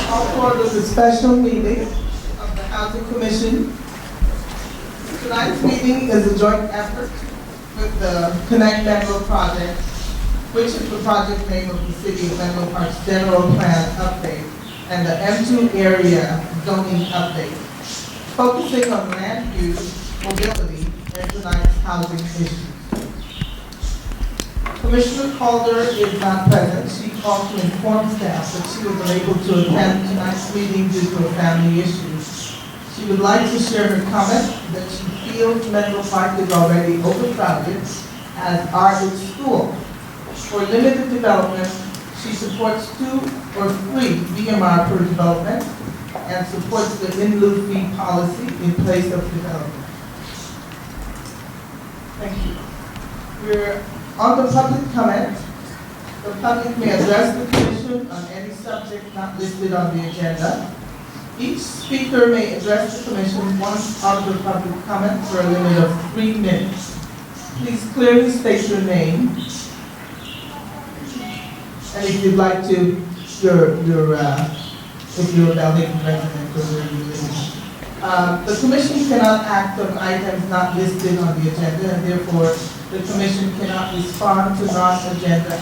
Call for the special meeting of the Housing Commission. Tonight's meeting is a joint effort with the Connect Menlo Project, which is the project name of the City of Menlo Park's General Plan Update and the M2 Area Zoning Update, focusing on land use, mobility, and tonight's housing issues. Commissioner Calder is not present. She called to inform staff that she was unable to attend tonight's meeting due to a family issue. She would like to share her comment that she feels Menlo Park is already overcrowded, as are its schools. For limited development, she supports 2 or 3 BMR per development and supports the in-lieu fee policy in place of development. Thank you. We're on the public comment. The public may address the Commission on any subject not listed on the agenda. Each speaker may address the Commission once on the public comment for a limit of 3 minutes. Please clearly state your name. And if you'd like to, if you're a Valdez resident or where you live. The Commission cannot act on items not listed on the agenda, and therefore the Commission cannot respond to non-agenda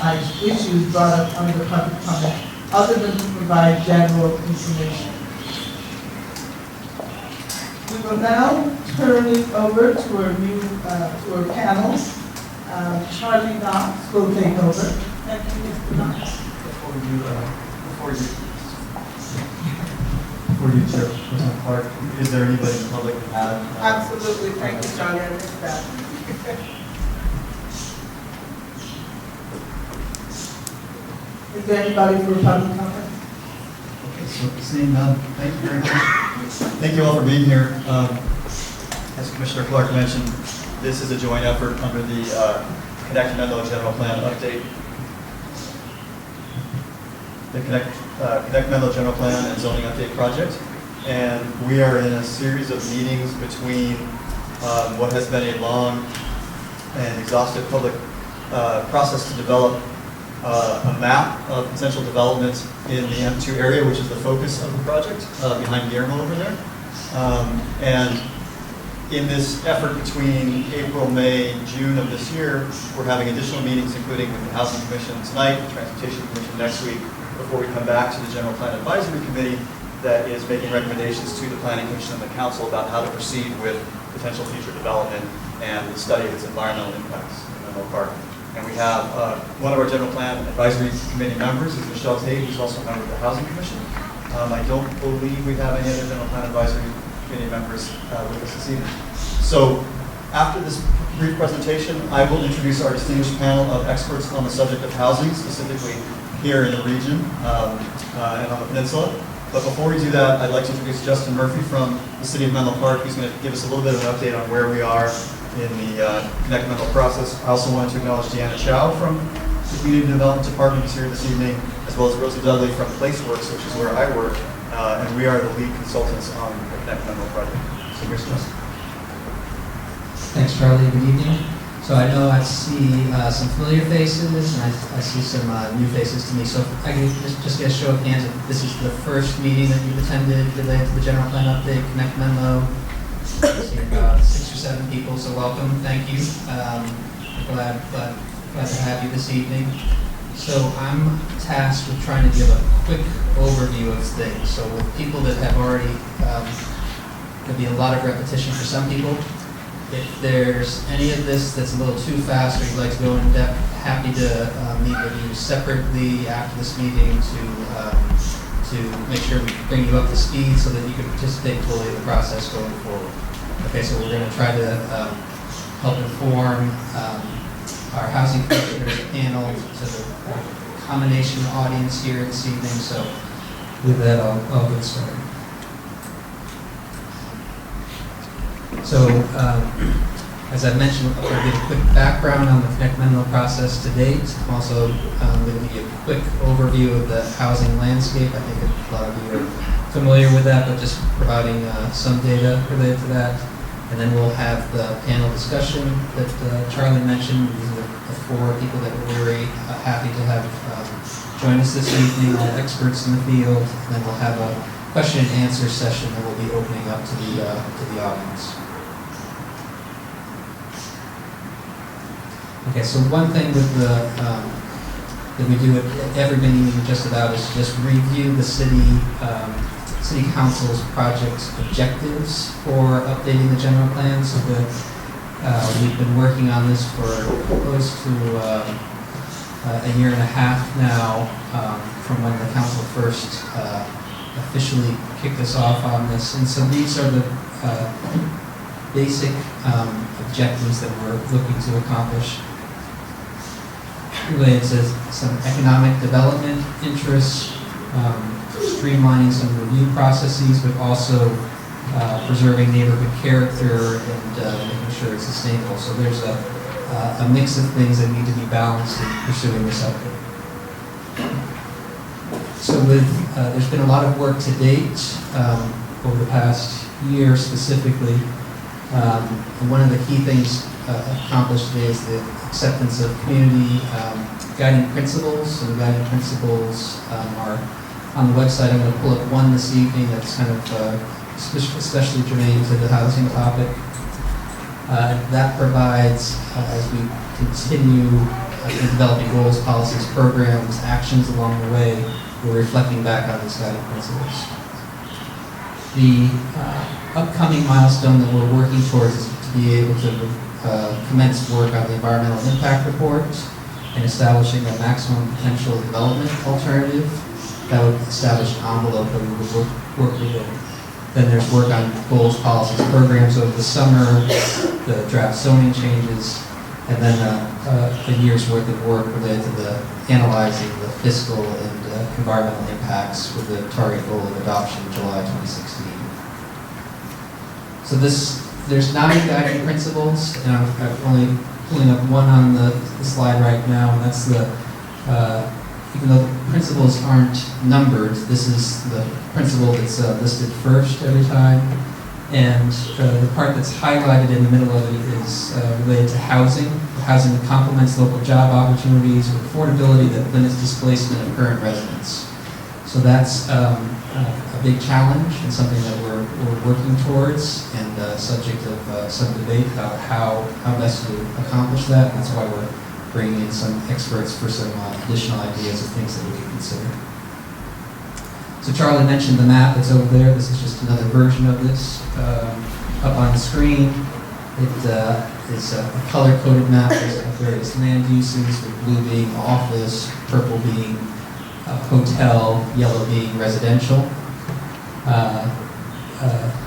issues brought up under public comment, other than to provide general information. We will now turn it over to our panel. Charlie Knox will take over. Thank you, Mr. Knox. Before you, Chairperson Clark, is there anybody in the public who had? Absolutely. Thank you, Charlie. I missed that. Is there anybody for public comment? Okay, so seeing none, thank you very much. Thank you all for being here. As Commissioner Clark mentioned, this is a joint effort under the Connect Menlo General Plan Update. The Connect Menlo General Plan and Zoning Update Project. And we are in a series of meetings between what has been a long and exhaustive public process to develop a map of potential development in the M2 area, which is the focus of the project, behind Guillermo over there. And in this effort between April, May, June of this year, we're having additional meetings, including with the Housing Commission tonight, the Transportation Commission next week, before we come back to the General Plan Advisory Committee that is making recommendations to the Planning Commission and the Council about how to proceed with potential future development and the study of its environmental impacts in Menlo Park. And we have one of our General Plan Advisory Committee members is Michelle Tate, who's also a member of the Housing Commission. I don't believe we have any other General Plan Advisory Committee members with us this evening. So after this brief presentation, I will introduce our distinguished panel of experts on the subject of housing, specifically here in the region and on the peninsula. But before we do that, I'd like to introduce Justin Murphy from the City of Menlo Park, who's going to give us a little bit of an update on where we are in the Connect Menlo process. I also wanted to acknowledge Deanna Chow from the Community Development Department who's here this evening, as well as Rosie Dudley from PlaceWorks, which is where I work, and we are the lead consultants on the Connect Menlo project. So here's Justin. Thanks, Charlie. Good evening. So I know I see some familiar faces, and I see some new faces to me. So if I can just get a show of hands, if this is the first meeting that you've attended related to the General Plan Update, Connect Menlo. I see about 6 or 7 people, so welcome. Thank you. Glad to have you this evening. So I'm tasked with trying to give a quick overview of things. So with people that have already, there'll be a lot of repetition for some people. If there's any of this that's a little too fast or you'd like to go in depth, happy to meet with you separately after this meeting to make sure we bring you up to speed so that you can participate fully in the process going forward. Okay, so we're going to try to help inform our housing commissioners panel to the combination audience here this evening. So with that, I'll get started. So, as I mentioned, I'll give a quick background on the Connect Menlo process to date. I'm also going to give you a quick overview of the housing landscape. I think a lot of you are familiar with that, but just providing some data related to that. And then we'll have the panel discussion that Charlie mentioned. These are the 4 people that we're very happy to have join us this evening, all experts in the field, and then we'll have a question and answer session that we'll be opening up to the audience. Okay, so one thing with that we do at every meeting just about is just review the city council's project objectives for updating the general plan. So we've been working on this for close to a year and a half now, from when the council first officially kicked us off on this. And so these are the basic objectives that we're looking to accomplish, related to some economic development interests, streamlining some review processes, but also preserving neighborhood character and making sure it's sustainable. So there's a mix of things that need to be balanced in pursuing this update. So there's been a lot of work to date over the past year specifically. And one of the key things accomplished today is the acceptance of community guiding principles. So the guiding principles are on the website. I'm going to pull up one this evening that's kind of especially germane to the housing topic. That provides, as we continue in developing goals, policies, programs, actions along the way, we're reflecting back on these guiding principles. The upcoming milestone that we're working towards is to be able to commence work on the environmental impact report and establishing a maximum potential development alternative that would establish an envelope that we would work within. Then there's work on goals, policies, programs over the summer, the draft zoning changes, and then a year's worth of work related to the analyzing the fiscal and environmental impacts with the target goal of adoption in July 2016. So there's 9 guiding principles, and I'm only pulling up one on the slide right now, and that's even though the principles aren't numbered, this is the principle that's listed first every time. And the part that's highlighted in the middle of it is related to housing. Housing that complements local job opportunities with affordability that limits displacement of current residents. So that's a big challenge and something that we're working towards, and subject of some debate about how best to accomplish that. And that's why we're bringing in some experts for some additional ideas of things that we can consider. So Charlie mentioned the map that's over there. This is just another version of this up on the screen. It is a color-coded map of various land uses, with blue being office, purple being hotel, yellow being residential.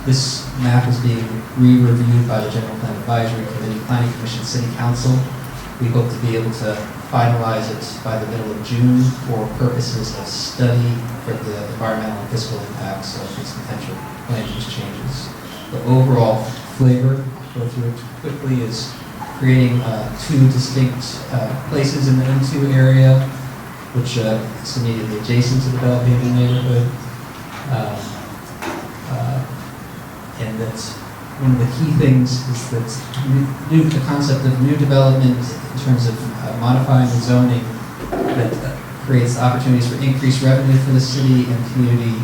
This map is being re-reviewed by the General Plan Advisory Committee, Planning Commission, City Council. We hope to be able to finalize it by the middle of June for purposes of study for the environmental and fiscal impacts of these potential land use changes. The overall flavor, I'll go through it quickly, is creating 2 distinct places in the M2 area, which is immediately adjacent to the Bellhaven neighborhood. And that's one of the key things is that the concept of new development in terms of modifying the zoning that creates opportunities for increased revenue for the city and community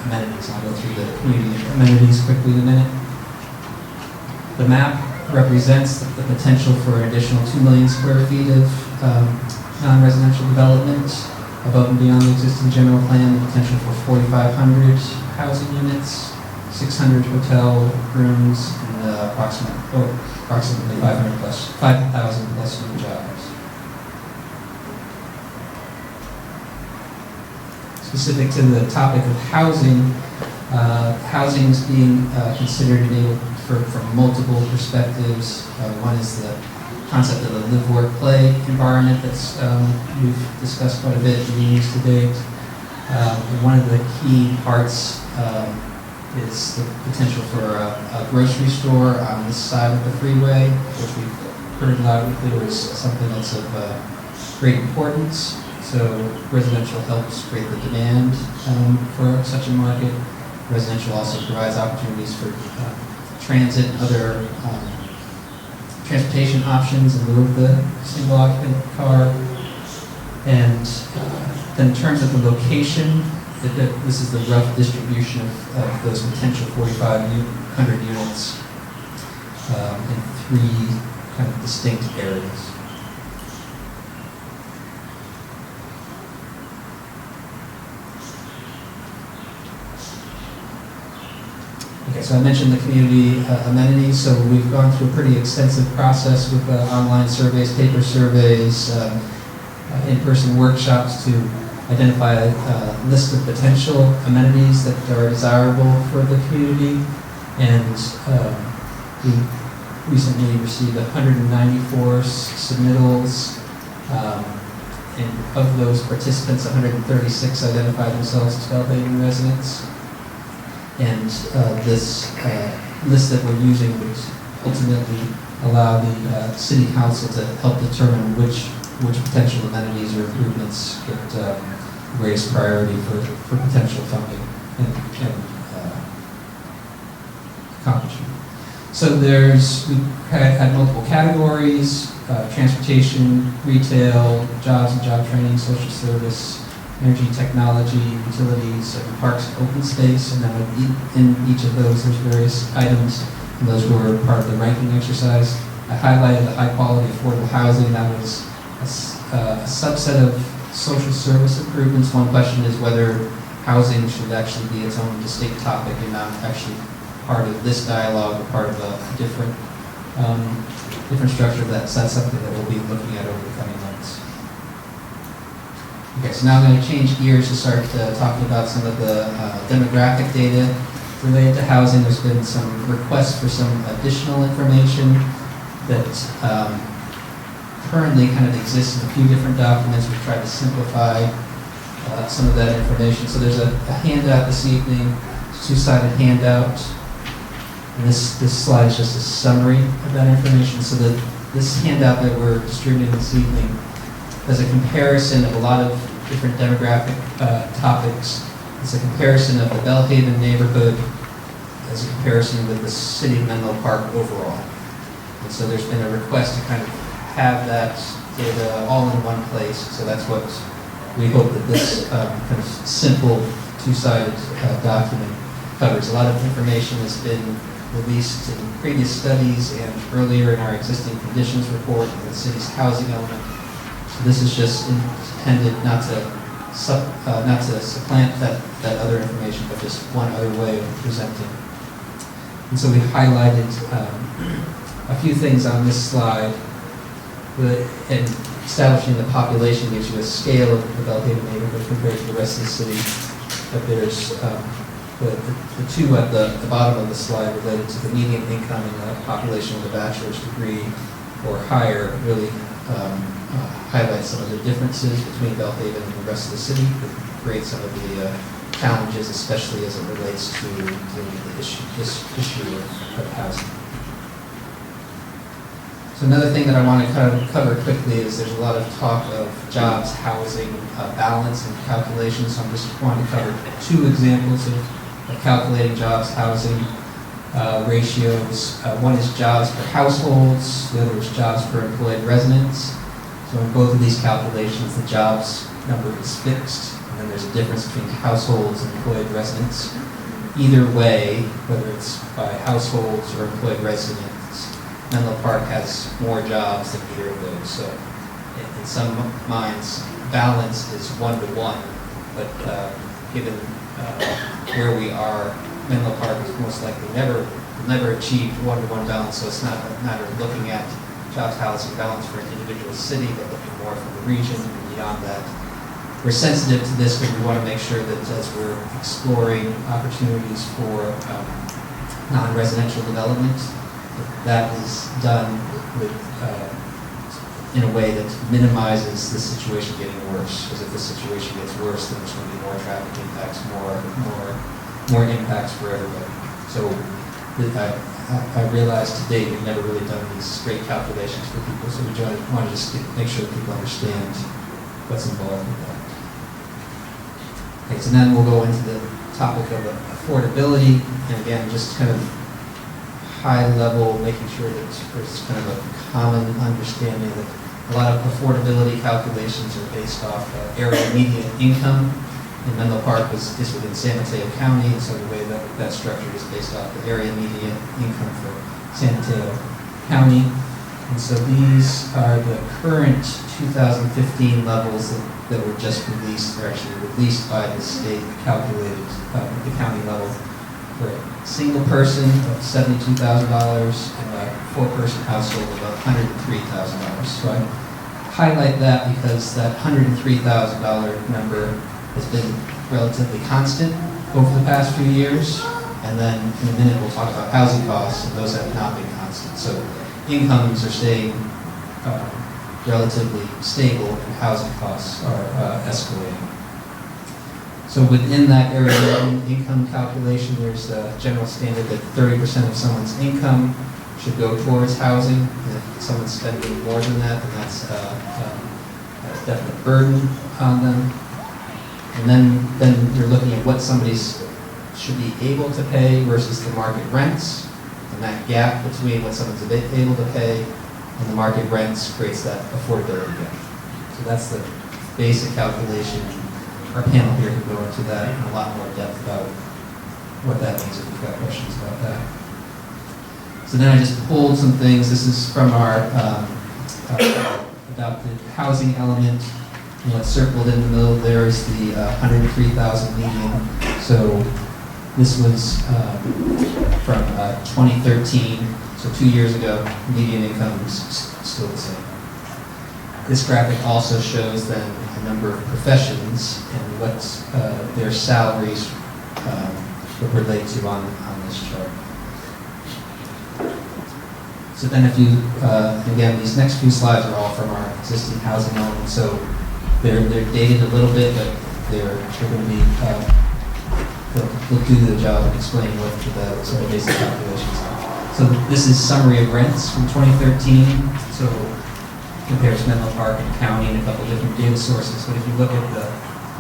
amenities. I'll go through the community amenities quickly in a minute. The map represents the potential for an additional 2 million square feet of non-residential development above and beyond the existing general plan, the potential for 4,500 housing units, 600 hotel rooms, and approximately 5,000 plus new jobs. Specific to the topic of housing, housing is being considered from multiple perspectives. One is the concept of a live, work, play environment that's we've discussed quite a bit in meetings to date. One of the key parts is the potential for a grocery store on this side of the freeway, which we've heard loud and clear is something that's of great importance. So residential helps create the demand for such a market. Residential also provides opportunities for transit and other transportation options in lieu of the single occupant car. And Then in terms of the location, this is the rough distribution of those potential 4,500 units in 3 kind of distinct areas. Okay, so I mentioned the community amenities, so we've gone through a pretty extensive process with online surveys, paper surveys, in-person workshops to identify a list of potential amenities that are desirable for the community. And we recently received 194 submittals, and of those participants, 136 identified themselves as Belhaven residents. And this list that we're using would ultimately allow the city council to help determine which potential amenities or improvements get raised priority for potential funding and accomplishment. So we had multiple categories: transportation, retail, jobs and job training, social service, energy, technology, utilities, parks, and open space. And then in each of those, there's various items, and those were part of the ranking exercise. I highlighted the high-quality affordable housing. That was a subset of social service improvements. One question is whether housing should actually be its own distinct topic and not actually part of this dialogue or part of a different structure. That's something that we'll be looking at over the coming months. Okay, so now I'm going to change gears to start talking about some of the demographic data related to housing. There's been some requests for some additional information that currently kind of exists in a few different documents. We've tried to simplify some of that information. So there's a handout this evening, it's a 2-sided handout. And this slide is just a summary of that information. So this handout that we're distributing this evening as a comparison of a lot of different demographic topics. It's a comparison of the Belhaven neighborhood as a comparison with the city of Menlo Park overall. And so there's been a request to kind of have that data all in one place. So that's what we hope that this kind of simple 2-sided document covers. A lot of information has been released in previous studies and earlier in our existing conditions report and the city's housing element. So this is just intended not to supplant that other information, but just one other way of presenting. And so we highlighted a few things on this slide. And establishing the population gives you a scale of the Belhaven neighborhood compared to the rest of the city. But there's the two at the bottom of the slide related to the median income and the population with a bachelor's degree or higher really highlight some of the differences between Belhaven and the rest of the city, that create some of the challenges, especially as it relates to this issue of housing. So another thing that I want to kind of cover quickly is there's a lot of talk of jobs, housing, balance, and calculations. So I'm just wanting to cover 2 examples of calculating jobs, housing ratios. One is jobs per households, the other is jobs per employed residents. So in both of these calculations, the jobs number is fixed, and then there's a difference between households and employed residents. Either way, whether it's by households or employed residents, Menlo Park has more jobs than either of those. So in some minds, balance is 1-to-1, but given where we are, Menlo Park is most likely never achieved 1-to-1 balance. So it's not a matter of looking at jobs, housing balance for an individual city, but looking more from the region and beyond that. We're sensitive to this because we want to make sure that as we're exploring opportunities for non-residential development, that is done with, in a way that minimizes the situation getting worse. Because if the situation gets worse, then there's going to be more traffic impacts, more impacts for everybody. So I realized to date we've never really done these great calculations for people, so we want to just make sure that people understand what's involved with that. Okay, so then we'll go into the topic of affordability, and again, just kind of high level, making sure that there's kind of a common understanding that A lot of affordability calculations are based off area median income. And Menlo Park is within San Mateo County, and so the way that that's structured is based off the area median income for San Mateo County. And so these are the current 2015 levels that were just released, or actually released by the state, calculated at the county level for a single person of $72,000 and a four-person household of $103,000. So I highlight that because that $103,000 number has been relatively constant over the past few years. And then in a minute we'll talk about housing costs, and those have not been constant. So incomes are staying relatively stable, and housing costs are escalating. So within that area income calculation, there's a general standard that 30% of someone's income should go towards housing. And if someone's spending more than that, then that's a definite burden on them. And then you're looking at what somebody's should be able to pay versus the market rents. And that gap between what someone's able to pay and the market rents creates that affordability gap. So that's the basic calculation. Our panel here can go into that in a lot more depth about what that means if you've got questions about that. So then I just pulled some things. This is from our adopted housing element. And what's circled in the middle there is the 103,000 median. So this was from 2013, so 2 years ago. Median income is still the same. This graphic also shows then a number of professions and what their salaries would relate to on this chart. So then if you, again, these next few slides are all from our existing housing element. So they're dated a little bit, but they're going to be, they'll do the job of explaining what the sort of basic calculations are. So this is summary of rents from 2013. So compares Menlo Park and county and a couple different data sources. But if you look at the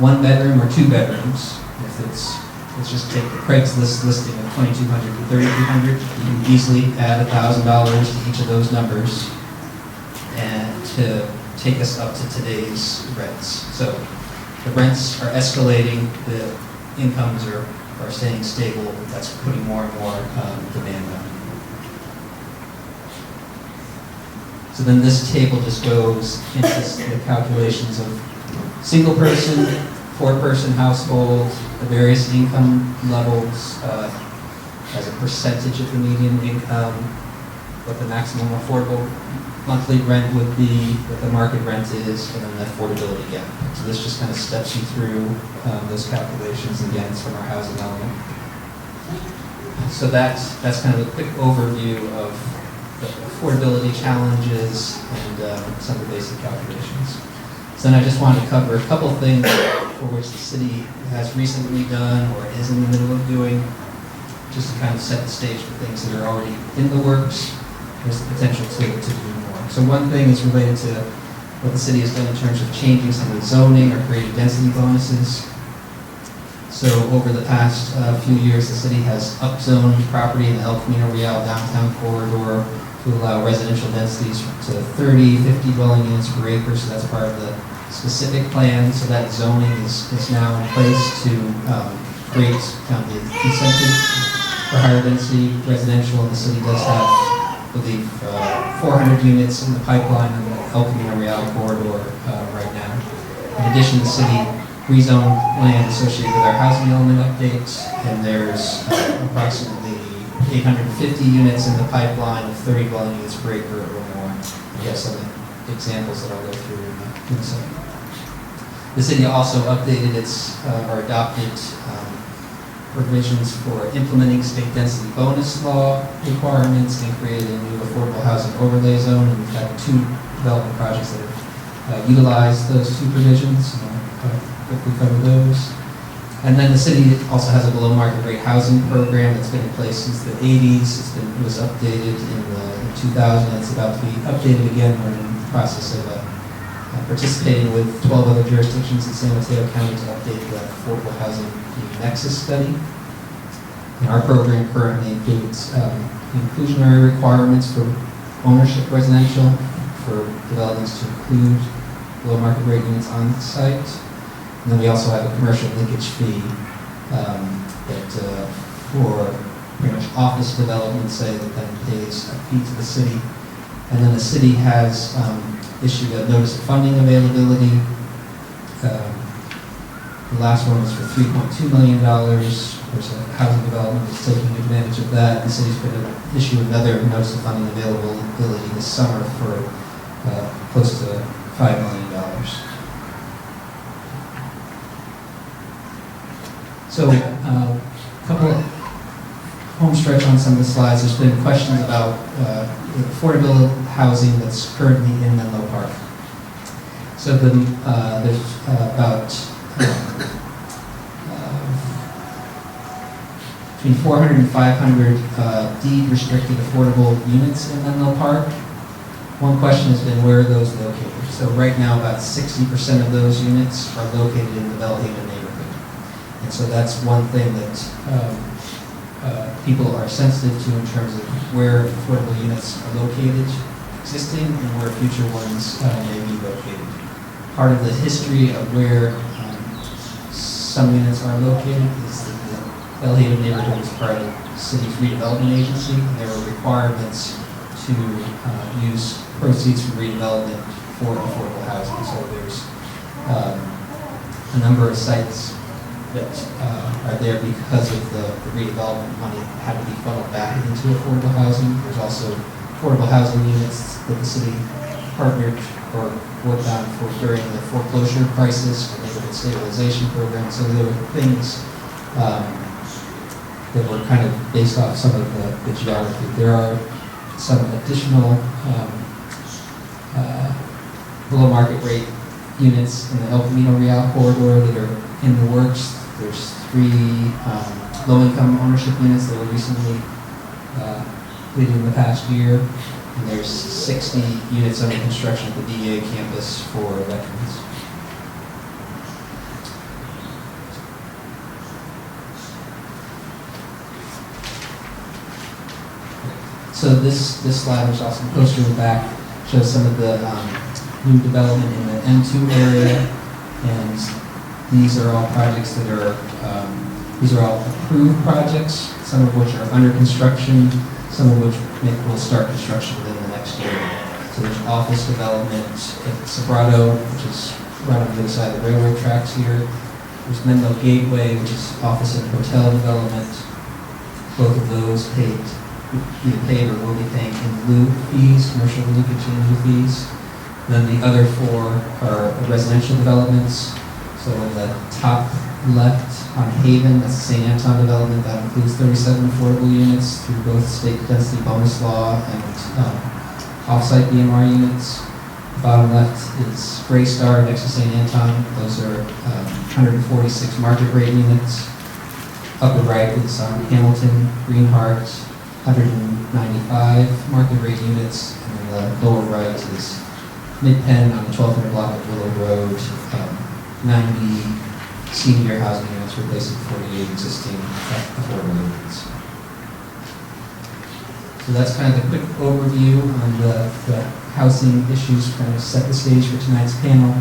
1 bedroom or 2 bedrooms, if let's just take the Craigslist listing of 2,200 to 3,200, you can easily add $1,000 to each of those numbers and to take us up to today's rents. So the rents are escalating, the incomes are staying stable. That's putting more and more demand on. So then this table just goes into the calculations of single person, 4-person household, the various income levels as a percentage of the median income, what the maximum affordable monthly rent would be, what the market rent is, and then the affordability gap. So this just kind of steps you through those calculations. Again, it's from our housing element. So that's kind of a quick overview of the affordability challenges and some of the basic calculations. So then I just wanted to cover a couple things for which the city has recently done or is in the middle of doing, just to kind of set the stage for things that are already in the works. There's the potential to do more. So one thing is related to what the city has done in terms of changing some of the zoning or creating density bonuses. So over the past few years, the city has upzoned property in the El Camino Real downtown corridor to allow residential densities to 30, 50 dwelling units per acre. So that's part of the specific plan. So that zoning is now in place to create kind of the incentive for higher density residential. And the city does have, I believe, 400 units in the pipeline in the El Camino Real corridor right now. In addition, the city rezoned land associated with our housing element updates, and there's approximately 850 units in the pipeline of 30 dwelling units per acre or more. We have some examples that I'll go through in a second. The city also updated its or adopted provisions for implementing state density bonus law requirements and created a new affordable housing overlay zone. And we've had 2 development projects that have utilized those 2 provisions. Quickly cover those. And then the city also has a below market rate housing program that's been in place since the 80s. It was updated in 2000. It's about to be updated again. We're in the process of participating with 12 other jurisdictions in San Mateo County to update the affordable housing nexus study. And our program currently includes inclusionary requirements for ownership residential, for developments to include below market rate units on site. And then we also have a commercial linkage fee that for pretty much office development, say, that then pays a fee to the city. And then the city has issued a notice of funding availability. The last one was for $3.2 million. There's a housing development that's taking advantage of that. The city's going to issue another notice of funding availability this summer for close to $5 million. So a couple of home stretch on some of the slides. There's been questions about affordable housing that's currently in Menlo Park. So there's about between 400 and 500 deed-restricted affordable units in Menlo Park. One question has been, where are those located? So right now, about 60% of those units are located in the Bellhaven neighborhood. And so that's one thing that people are sensitive to in terms of where affordable units are located, existing, and where future ones may be located. Part of the history of where some units are located is that the Bellhaven neighborhood is part of the city's redevelopment agency, and there are requirements to use proceeds from redevelopment for affordable housing. So there's a number of sites that are there because of the redevelopment money had to be funneled back into affordable housing. There's also affordable housing units that the city partnered or worked on for during the foreclosure crisis, the neighborhood stabilization program. So there were things that were kind of based off some of the geography. There are some additional below market rate units in the El Camino Real corridor that are in the works. There's 3 low-income ownership units that were recently completed in the past year, and there's 60 units under construction at the DEA campus for veterans. So this slide, which also posted in the back, shows some of the new development in the M2 area, and these are all projects that are, these are all approved projects, some of which are under construction, some of which will start construction within the next year. So there's office development at Sobrado, which is right on the other side of the railroad tracks here. There's Menlo Gateway, which is office and hotel development. Both of those either paid or will be paying in lieu fees, commercial linkage in lieu fees. Then the other 4 are residential developments. So in the top left on Haven, that's the St. Anton development. That includes 37 affordable units through both state density bonus law and off-site BMR units. Bottom left is Gray Star next to St. Anton. Those are 146 market rate units. Upper right is Hamilton, Greenheart, 195 market rate units. And then the lower right is Mid-Penn on the 1200 block of Willow Road, 90 senior housing units replacing 48 existing affordable units. So that's kind of the quick overview on the housing issues, kind of set the stage for tonight's panel.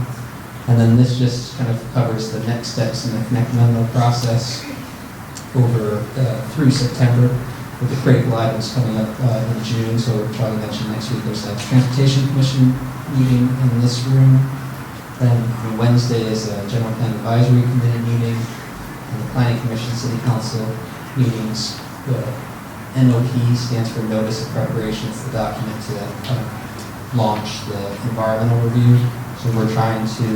And then this just kind of covers the next steps in the Connect Menlo process over through September, with the critical items coming up in June. So we'll probably mention next week there's a Transportation Commission meeting in this room. Then on Wednesday is a General Plan Advisory Committee meeting, and the Planning Commission City Council meetings. The NOP stands for Notice of Preparation. It's the document to launch the environmental review. So we're trying to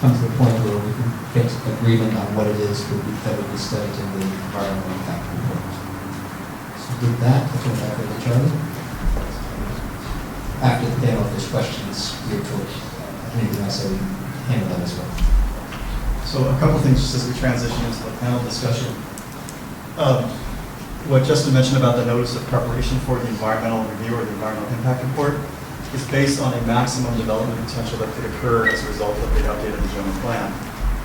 come to the point where we can get agreement on what it is that would be studied in the environmental impact report. So with that, I'll turn it back over to Charlie. After the panel, if there's questions, we're told anything else, I would handle that as well. So a couple things just as we transition into the panel discussion. What Justin mentioned about the notice of preparation for the environmental review or the environmental impact report is based on a maximum development potential that could occur as a result of the update of the general plan.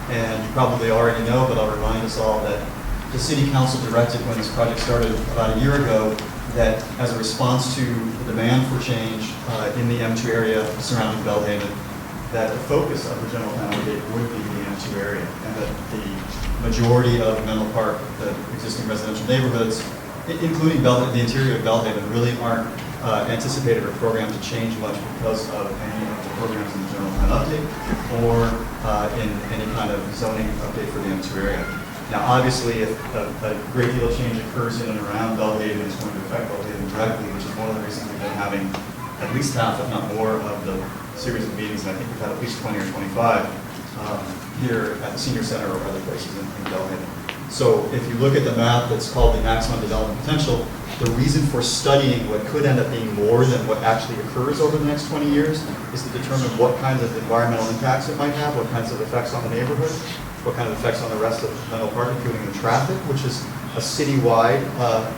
And you probably already know, but I'll remind us all that the City Council directed when this project started about a year ago that as a response to the demand for change in the M2 area surrounding Belhaven, that the focus of the general plan update would be the M2 area, and that the majority of Menlo Park, the existing residential neighborhoods, including the interior of Belhaven, really aren't anticipated or programmed to change much because of any of the programs in the general plan update or in any kind of zoning update for the M2 area. Now, obviously, if a great deal of change occurs in and around Belhaven, it's going to affect Belhaven directly, which is one of the reasons we've been having at least half, if not more, of the series of meetings, and I think we've had at least 20 or 25 here at the Senior Center or other places in Belhaven. So if you look at the map that's called the maximum development potential, the reason for studying what could end up being more than what actually occurs over the next 20 years is to determine what kinds of environmental impacts it might have, what kinds of effects on the neighborhood, what kind of effects on the rest of Menlo Park, including the traffic, which is a citywide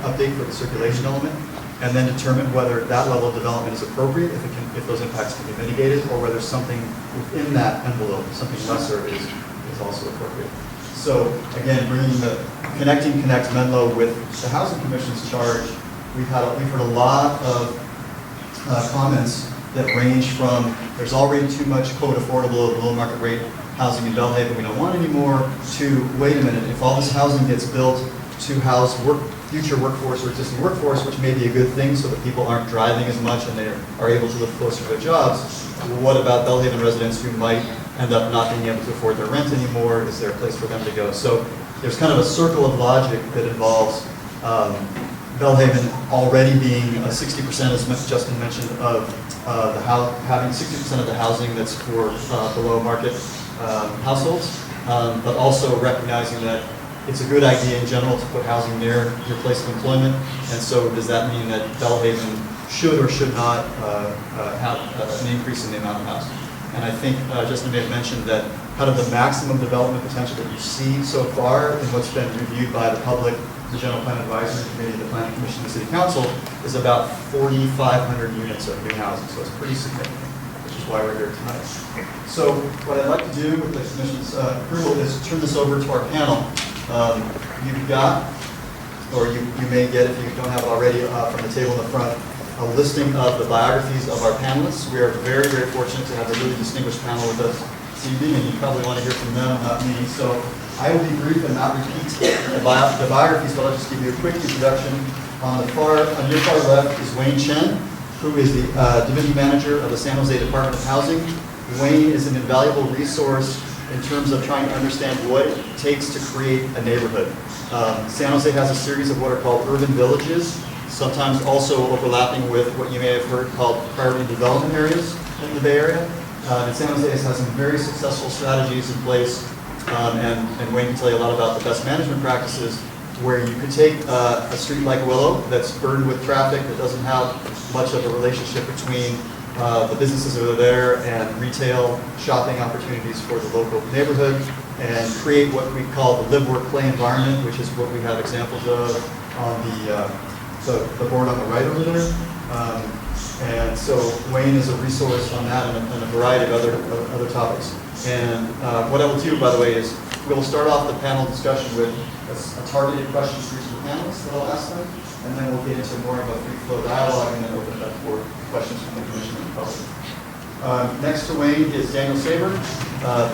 update for the circulation element, and then determine whether that level of development is appropriate, if those impacts can be mitigated, or whether something within that envelope, something lesser, is also appropriate. So again, bringing the Connect Menlo with the Housing Commission's charge, we've heard a lot of comments that range from there's already too much quote affordable, below market rate housing in Belhaven, we don't want any more, to wait a minute, if all this housing gets built to house future workforce or existing workforce, which may be a good thing so that people aren't driving as much and they are able to live closer to their jobs, what about Belhaven residents who might end up not being able to afford their rent anymore? Is there a place for them to go? So there's kind of a circle of logic that involves Belhaven already being 60%, as Justin mentioned, of having 60% of the housing that's for below market households, but also recognizing that it's a good idea in general to put housing near your place of employment. And so does that mean that Belhaven should or should not have an increase in the amount of housing? And I think Justin may have mentioned that kind of the maximum development potential that you see so far in what's been reviewed by the public, the General Plan Advisory Committee, the Planning Commission, the City Council, is about 4,500 units of new housing. So it's pretty significant, which is why we're here tonight. So what I'd like to do with the Commission's approval is turn this over to our panel. You've got, or you may get if you don't have it already from the table in the front, a listing of the biographies of our panelists. We are very, very fortunate to have a really distinguished panel with us this evening, and you probably want to hear from them, not me. So I will be brief and not repeat the biographies, but I'll just give you a quick introduction. On your far left is Wayne Chen, who is the Division Manager of the San Jose Department of Housing. Wayne is an invaluable resource in terms of trying to understand what it takes to create a neighborhood. San Jose has a series of what are called urban villages, sometimes also overlapping with what you may have heard called priority development areas in the Bay Area. And San Jose has some very successful strategies in place, and Wayne can tell you a lot about the best management practices, where you could take a street like Willow that's burdened with traffic, that doesn't have much of a relationship between the businesses that are there and retail shopping opportunities for the local neighborhood, and create what we call the live, work, play environment, which is what we have examples of on the board on the right over there. And so Wayne is a resource on that and a variety of other topics. And what I will do, by the way, is we'll start off the panel discussion with a targeted question for each of the panelists that I'll ask them, and then we'll get into more of a free-flow dialogue and then open it up for questions from the Commission and the public. Next to Wayne is Daniel Saber.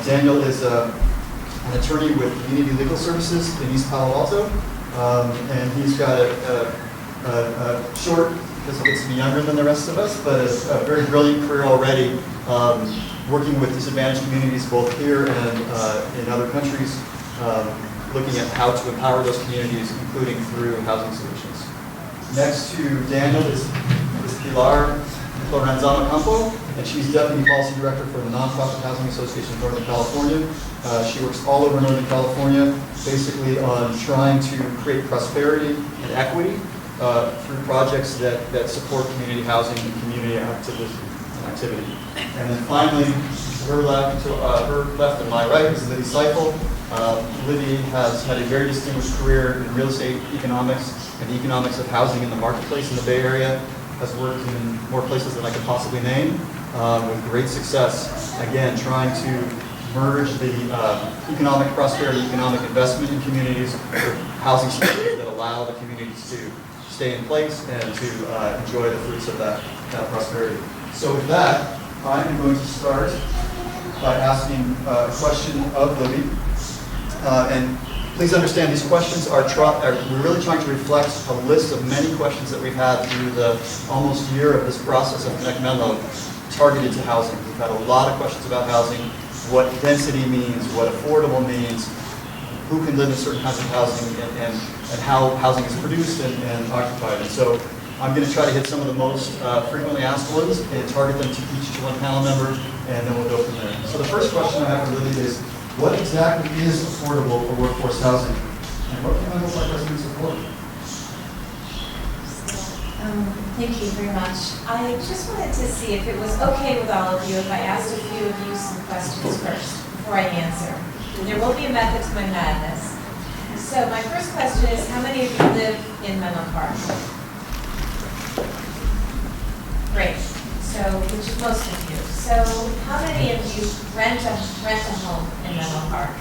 Daniel is an attorney with Community Legal Services in East Palo Alto, and he's got a short, because he gets to be younger than the rest of us, but a very brilliant career already, working with disadvantaged communities both here and in other countries, looking at how to empower those communities, including through housing solutions. Next to Daniel is Pilar Lorenzana-Campo, and she's Deputy Policy Director for the Nonprofit Housing Association of Northern California. She works all over Northern California, basically on trying to create prosperity and equity through projects that support community housing and community activity. And then finally, to her left and my right is Libby Seifel. Libby has had a very distinguished career in real estate economics and the economics of housing in the marketplace in the Bay Area. Has worked in more places than I could possibly name, with great success. Again, trying to merge the economic prosperity, economic investment in communities with housing solutions that allow the communities to stay in place and to enjoy the fruits of that prosperity. So with that, I am going to start by asking a question of Libby. And please understand these questions are we're really trying to reflect a list of many questions that we've had through the almost year of this process of Connect Menlo targeted to housing. We've had a lot of questions about housing, what density means, what affordable means, who can live in certain kinds of housing, and how housing is produced and occupied. And so I'm going to try to hit some of the most frequently asked ones and target them to each one panel member, and then we'll go from there. So the first question I have for Libby is, what exactly is affordable for workforce housing? And what can Menlo Park residents afford? Thank you very much. I just wanted to see if it was okay with all of you if I asked a few of you some questions first before I answer. There will be a method to my madness. So my first question is, how many of you live in Menlo Park? Great. So, which is most of you. So how many of you rent a home in Menlo Park?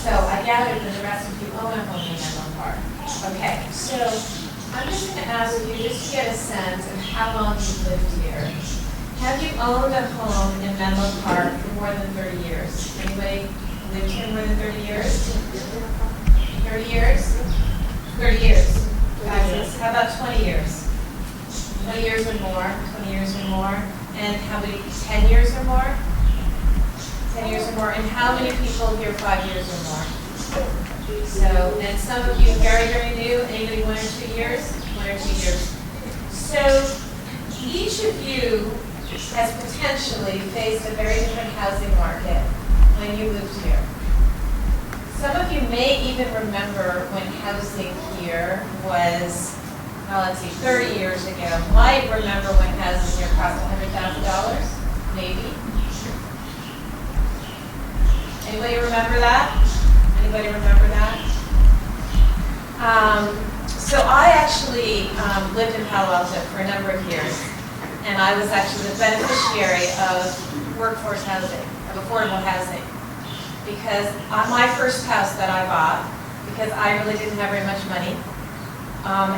So I gathered that the rest of you own a home in Menlo Park. Okay, so I'm just going to ask you just to get a sense of how long you've lived here. Have you owned a home in Menlo Park for more than 30 years? Anybody lived here more than 30 years? 30 years? 30 years. Fabulous. How about 20 years? 20 years or more? 20 years or more? And how many? 10 years or more? 10 years or more. And how many people here 5 years or more? So, and some of you very, very new. Anybody 1 or 2 years? 1 or 2 years. So, each of you has potentially faced a very different housing market when you moved here. Some of you may even remember when housing here was, well, let's see, 30 years ago. Might remember when housing here cost $100,000, maybe. Anybody remember that? Anybody remember that? So I actually lived in Palo Alto for a number of years, and I was actually the beneficiary of workforce housing, of affordable housing, because my first house that I bought, because I really didn't have very much money,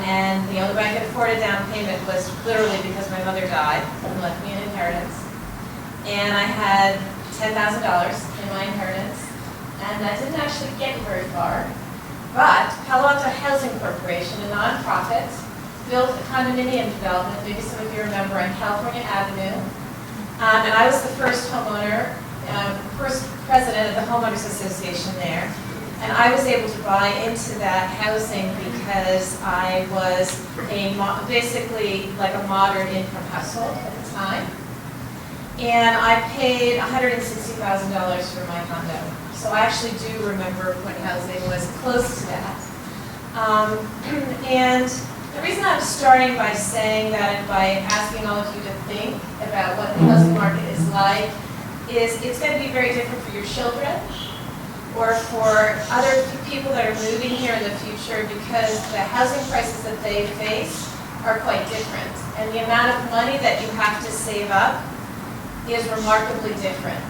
and the only way I could afford a down payment was literally because my mother died and left me an inheritance, and I had $10,000 in my inheritance, and that didn't actually get me very far. But Palo Alto Housing Corporation, a nonprofit, built a condominium development, maybe some of you remember, on California Avenue. And I was the first homeowner, first president of the Homeowners Association there. And I was able to buy into that housing because I was basically like a moderate income household at the time. And I paid $160,000 for my condo. So I actually do remember when housing was close to that. And the reason I'm starting by saying that and by asking all of you to think about what the housing market is like is it's going to be very different for your children or for other people that are moving here in the future, because the housing prices that they face are quite different. And the amount of money that you have to save up is remarkably different.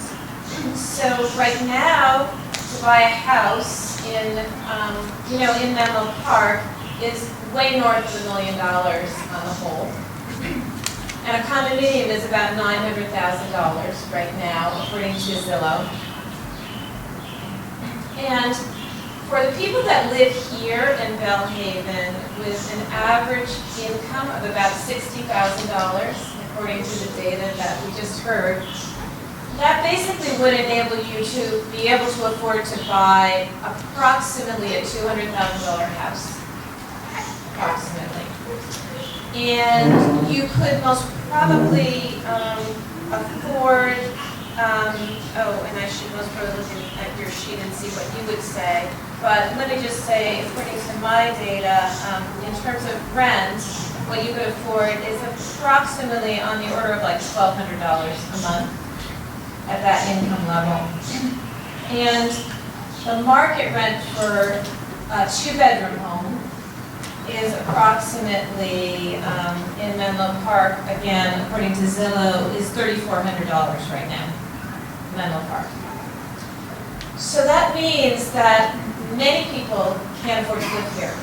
So right now, to buy a house in, in Menlo Park is way north of $1 million on the whole. And a condominium is about $900,000 right now, according to Zillow. And for the people that live here in Bellhaven with an average income of about $60,000, according to the data that we just heard, that basically would enable you to be able to afford to buy approximately a $200,000 house, approximately. And you could most probably afford, and I should most probably look at your sheet and see what you would say, but let me just say, according to my data, in terms of rent, what you could afford is approximately on the order of like $1,200 a month at that income level. And the market rent for a two-bedroom home is approximately, in Menlo Park, again, according to Zillow, is $3,400 right now, Menlo Park. So that means that many people can't afford to live here.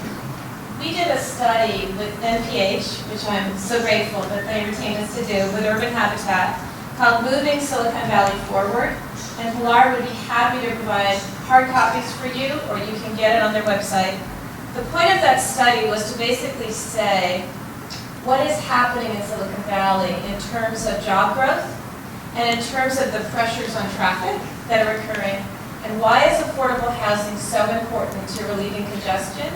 We did a study with NPH, which I'm so grateful that they retained us to do, with Urban Habitat, called Moving Silicon Valley Forward. And Pilar would be happy to provide hard copies for you, or you can get it on their website. The point of that study was to basically say, what is happening in Silicon Valley in terms of job growth and in terms of the pressures on traffic that are occurring, and why is affordable housing so important to relieving congestion?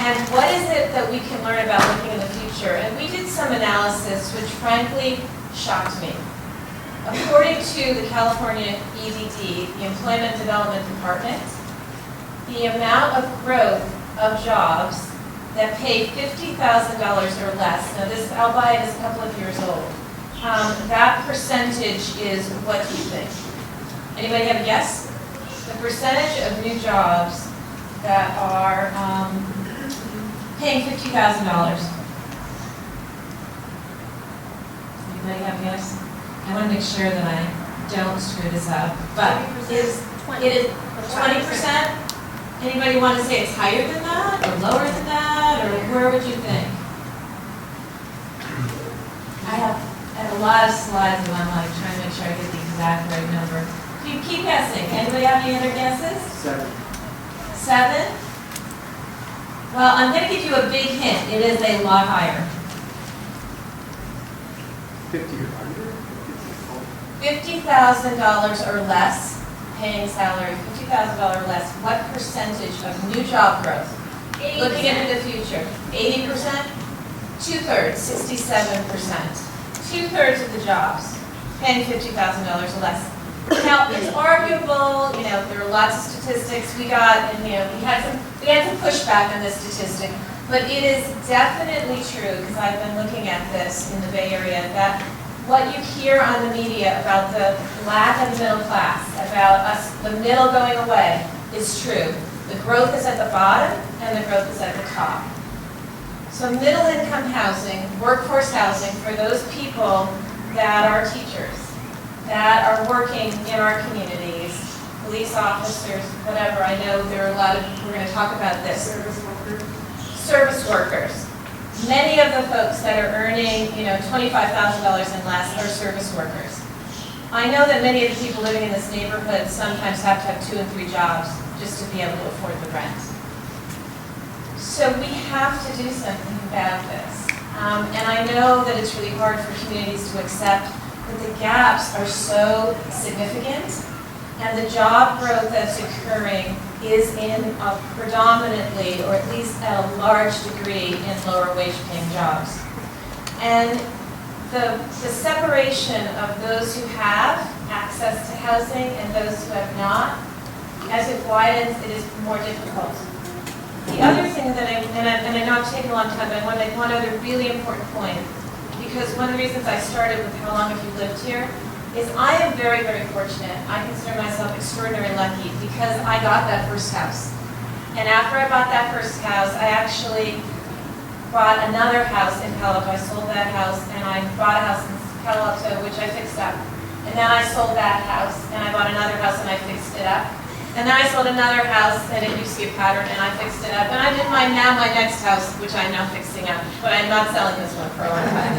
And what is it that we can learn about looking in the future? And we did some analysis which frankly shocked me. According to the California EDD, the Employment Development Department, the amount of growth of jobs that pay $50,000 or less, now this, I'll buy it, is a couple of years old, that percentage is, what do you think? Anybody have a guess? The percentage of new jobs that are paying $50,000. Anybody have a guess? I want to make sure that I don't screw this up, but it is 20%? Anybody want to say it's higher than that, or lower than that, or where would you think? I have a lot of slides and I'm like trying to make sure I get the exact right number. Keep guessing. Anybody have any other guesses? 7. 7? Well, I'm going to give you a big hint. It is a lot higher. 50 or under? $50,000 or less paying salary, $50,000 or less. What percentage of new job growth? 80%. Looking into the future. 80%? 2/3, 67%. 2/3 of the jobs paying $50,000 or less. Now, it's arguable, there are lots of statistics we got, and, we had some pushback on this statistic, but it is definitely true, because I've been looking at this in the Bay Area, that what you hear on the media about the lack of the middle class, about the middle going away, is true. The growth is at the bottom, and the growth is at the top. So middle income housing, workforce housing, for those people that are teachers, that are working in our communities, police officers, whatever. I know there are a lot of, we're going to talk about this. Service workers. Many of the folks that are earning, $25,000 and less are service workers. I know that many of the people living in this neighborhood sometimes have to have 2 and 3 jobs just to be able to afford the rent. So we have to do something about this. And I know that it's really hard for communities to accept, but the gaps are so significant, and the job growth that's occurring is in predominantly, or at least at a large degree, in lower wage paying jobs. And the separation of those who have access to housing and those who have not, as it widens, it is more difficult. The other thing that and I know I'm taking a long time, but I want to make one other really important point, because one of the reasons I started with how long have you lived here is I am very, very fortunate. I consider myself extraordinarily lucky because I got that first house. And after I bought that first house, I actually bought another house in Palo Alto. I sold that house, and I bought a house in Palo Alto, which I fixed up. And then I sold that house, and I bought another house, and I fixed it up. And then I sold another house, and it used to be a pattern, and I fixed it up. And I did my next house, which I'm now fixing up, but I'm not selling this one for a long time.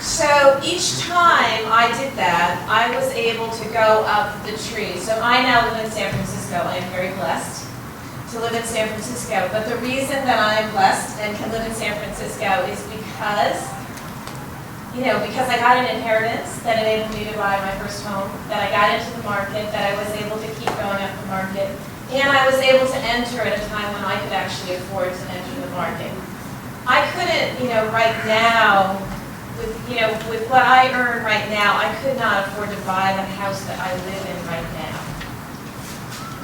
So each time I did that, I was able to go up the tree. So I now live in San Francisco. I am very blessed to live in San Francisco. But the reason that I am blessed and can live in San Francisco is because I got an inheritance that enabled me to buy my first home, that I got into the market, that I was able to keep going up the market, and I was able to enter at a time when I could actually afford to enter the market. I couldn't, right now, with what I earn right now, I could not afford to buy the house that I live in right now.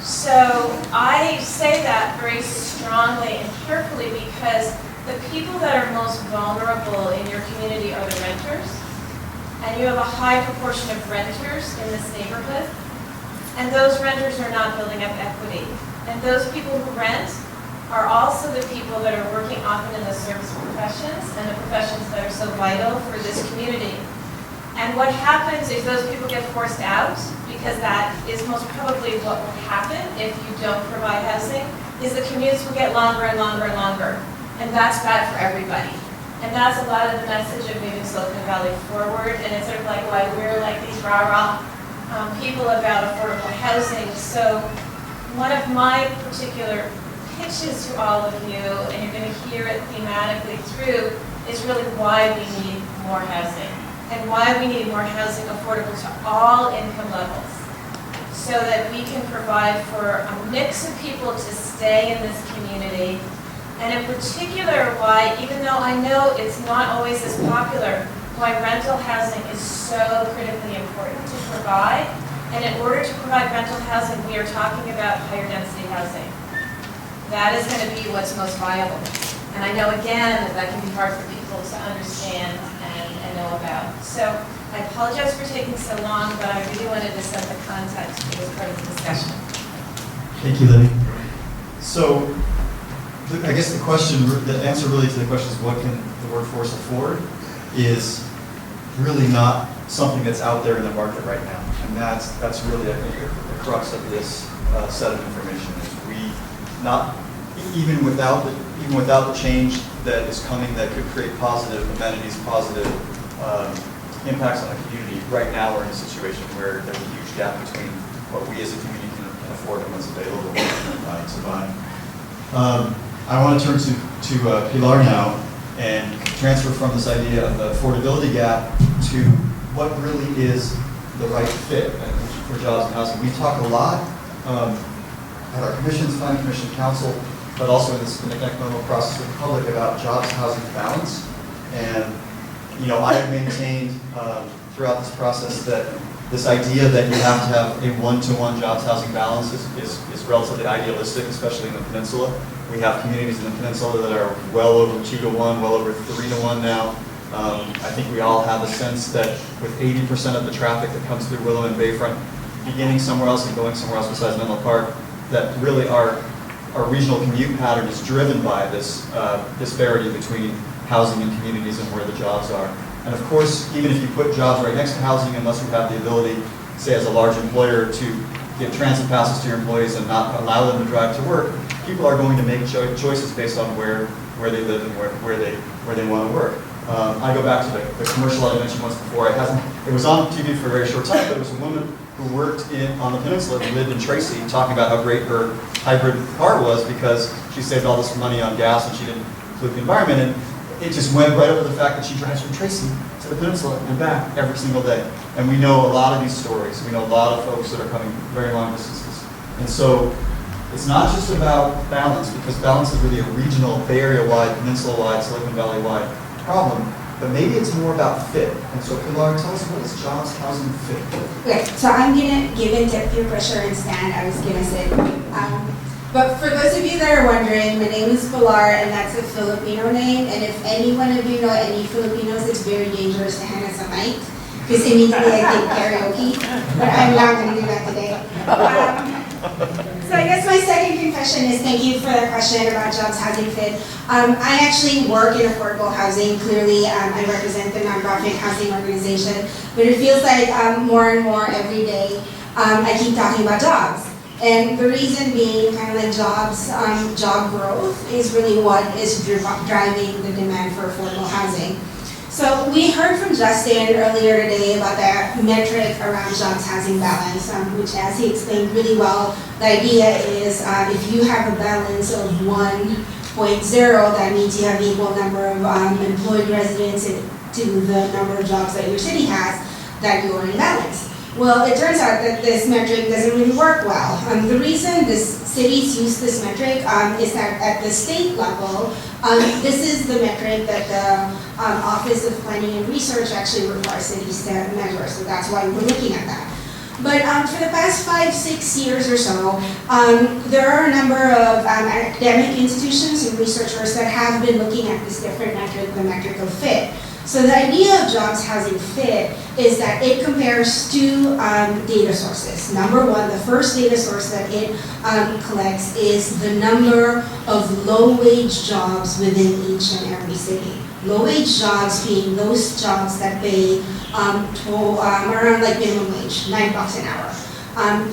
So I say that very strongly and carefully because the people that are most vulnerable in your community are the renters, and you have a high proportion of renters in this neighborhood, and those renters are not building up equity. And those people who rent are also the people that are working often in the service professions and the professions that are so vital for this community. And what happens is those people get forced out because that is most probably what will happen if you don't provide housing, is the commutes will get longer and longer and longer. And that's bad for everybody. And that's a lot of the message of moving Silicon Valley forward. And it's sort of like why we're like these rah-rah people about affordable housing. So one of my particular pitches to all of you, and you're going to hear it thematically through, is really why we need more housing. And why we need more housing affordable to all income levels. So that we can provide for a mix of people to stay in this community. And in particular, why, even though I know it's not always as popular, why rental housing is so critically important to provide. And in order to provide rental housing, we are talking about higher density housing. That is going to be what's most viable. And I know, again, that can be hard for people to understand and know about. So I apologize for taking so long, but I really wanted to set the context for this part of the discussion. Thank you, Libby. So, I guess the answer really to the question is what can the workforce afford is really not something that's out there in the market right now. And that's really, I think, the crux of this set of information is we not, even without the change that is coming that could create positive amenities, positive impacts on the community, right now we're in a situation where there's a huge gap between what we as a community can afford and what's available to buy. I want to turn to Pilar now and transfer from this idea of the affordability gap to what really is the right fit for jobs and housing. We talk a lot at our commissions, planning commission, council, but also in the economic process with the public about jobs, housing balance. And I have maintained throughout this process that this idea that you have to have a one-to-one jobs housing balance is relatively idealistic, especially in the peninsula. We have communities in the peninsula that are well over 2-to-1, well over 3-to-1 now. I think we all have a sense that with 80% of the traffic that comes through Willow and Bayfront beginning somewhere else and going somewhere else besides Menlo Park, that really our regional commute pattern is driven by this disparity between housing and communities and where the jobs are. And of course, even if you put jobs right next to housing, unless you have the ability, say as a large employer, to give transit passes to your employees and not allow them to drive to work, people are going to make choices based on where they live and where they want to work. I go back to the commercial I mentioned once before. It was on TV for a very short time, but it was a woman who worked on the peninsula and lived in Tracy, talking about how great her hybrid car was because she saved all this money on gas and she didn't pollute the environment. And it just went right over the fact that she drives from Tracy to the peninsula and back every single day. And we know a lot of these stories. We know a lot of folks that are coming very long distances. And so it's not just about balance, because balance is really a regional, Bay Area-wide, peninsula-wide, Silicon Valley-wide problem, but maybe it's more about fit. And so Pilar, tell us, what is jobs, housing, fit? Okay, so I'm gonna give in to peer pressure and stand. I was gonna say, but for those of you that are wondering, my name is Pilar, and that's a Filipino name. And if any one of you know any Filipinos, it's very dangerous to hand us a mic because immediately I think karaoke. But I'm not gonna do that today. So I guess my second confession is thank you for the question about jobs, housing, fit. I actually work in affordable housing. Clearly, I represent the nonprofit housing organization, but it feels like more and more every day I keep talking about jobs. And the reason being kind of like jobs, job growth is really what is driving the demand for affordable housing. So we heard from Justin earlier today about the metric around jobs housing balance, which as he explained really well, the idea is if you have a balance of 1.0, that means you have equal number of employed residents to the number of jobs that your city has, that you're in balance. Well, it turns out that this metric doesn't really work well. The reason cities use this metric is that at the state level, this is the metric that the Office of Planning and Research actually requires cities to measure, so that's why we're looking at that. But for the past 5-6 years or so, there are a number of academic institutions and researchers that have been looking at this different metric, the metric of fit. So the idea of jobs, housing, fit is that it compares two data sources. Number one, the first data source that it collects is the number of low-wage jobs within each and every city. Low-wage jobs being those jobs that pay around like minimum wage, $9 an hour.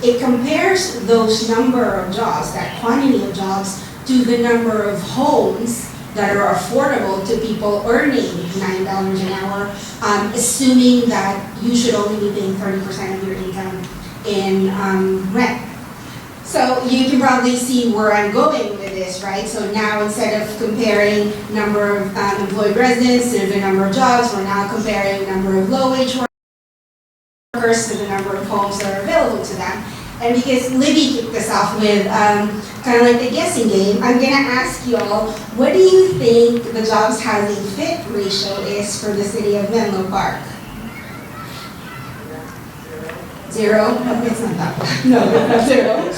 It compares those number of jobs, that quantity of jobs, to the number of homes that are affordable to people earning $9 an hour, assuming that you should only be paying 30% of your income in rent. So you can probably see where I'm going with this, right? So now instead of comparing number of employed residents to the number of jobs, we're now comparing number of low-wage workers to the number of homes that are available to them. And because Libby kicked us off with kind of like the guessing game, I'm going to ask you all, what do you think the jobs housing fit ratio is for the city of Menlo Park? 0? Okay, it's not that bad. No, not 0.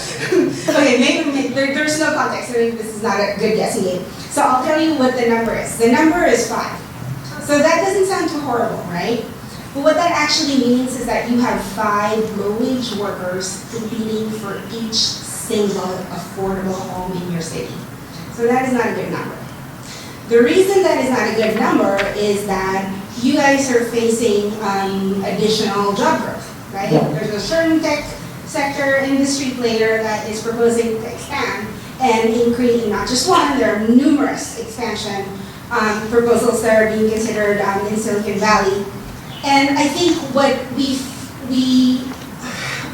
Okay, maybe there's no context, so maybe this is not a good guessing game. So I'll tell you what the number is. The number is 5. So that doesn't sound too horrible, right? But what that actually means is that you have 5 low-wage workers competing for each single affordable home in your city. So that is not a good number. The reason that is not a good number is that you guys are facing additional job growth, right? Yeah. There's a certain tech sector industry player that is proposing to expand and increase, not just one, there are numerous expansion proposals that are being considered in Silicon Valley. And I think what the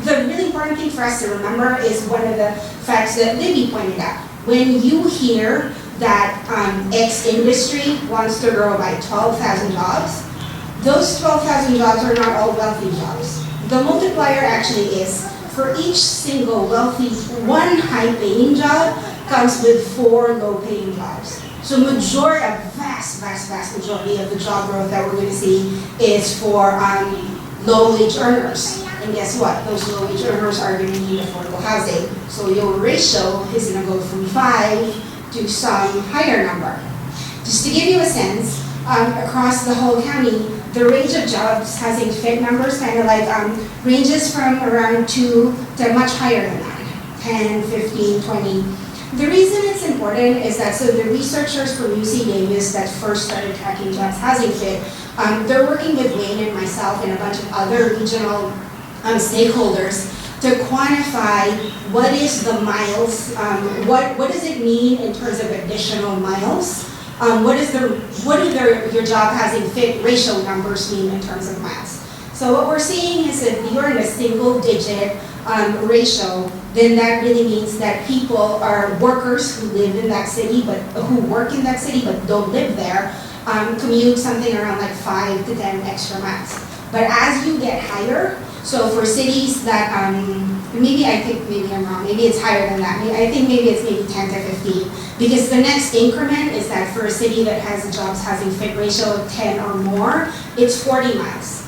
really important thing for us to remember is one of the facts that Libby pointed out. When you hear that X industry wants to grow by 12,000 jobs, those 12,000 jobs are not all wealthy jobs. The multiplier actually is for each single wealthy, one high-paying job comes with 4 low-paying jobs. So vast majority of the job growth that we're going to see is for low-wage earners. And guess what? Those low-wage earners are going to need affordable housing. So your ratio is going to go from 5 to some higher number. Just to give you a sense, across the whole county, the range of jobs housing fit numbers kind of like ranges from around 2 to much higher than that, 10, 15, 20. The reason it's important is that, so the researchers from UC Davis that first started tracking jobs housing fit, they're working with Wayne and myself and a bunch of other regional stakeholders to quantify what is the miles, what does it mean in terms of additional miles, what do your job housing fit ratio numbers mean in terms of miles. So what we're seeing is if you're in a single digit ratio, then that really means that people are workers who live in that city, but who work in that city but don't live there, commute something around like 5 to 10 extra miles. But as you get higher, so for cities that, maybe I'm wrong, maybe it's higher than that. I think maybe it's maybe 10 to 15. Because the next increment is that for a city that has a jobs housing fit ratio of 10 or more, it's 40 miles.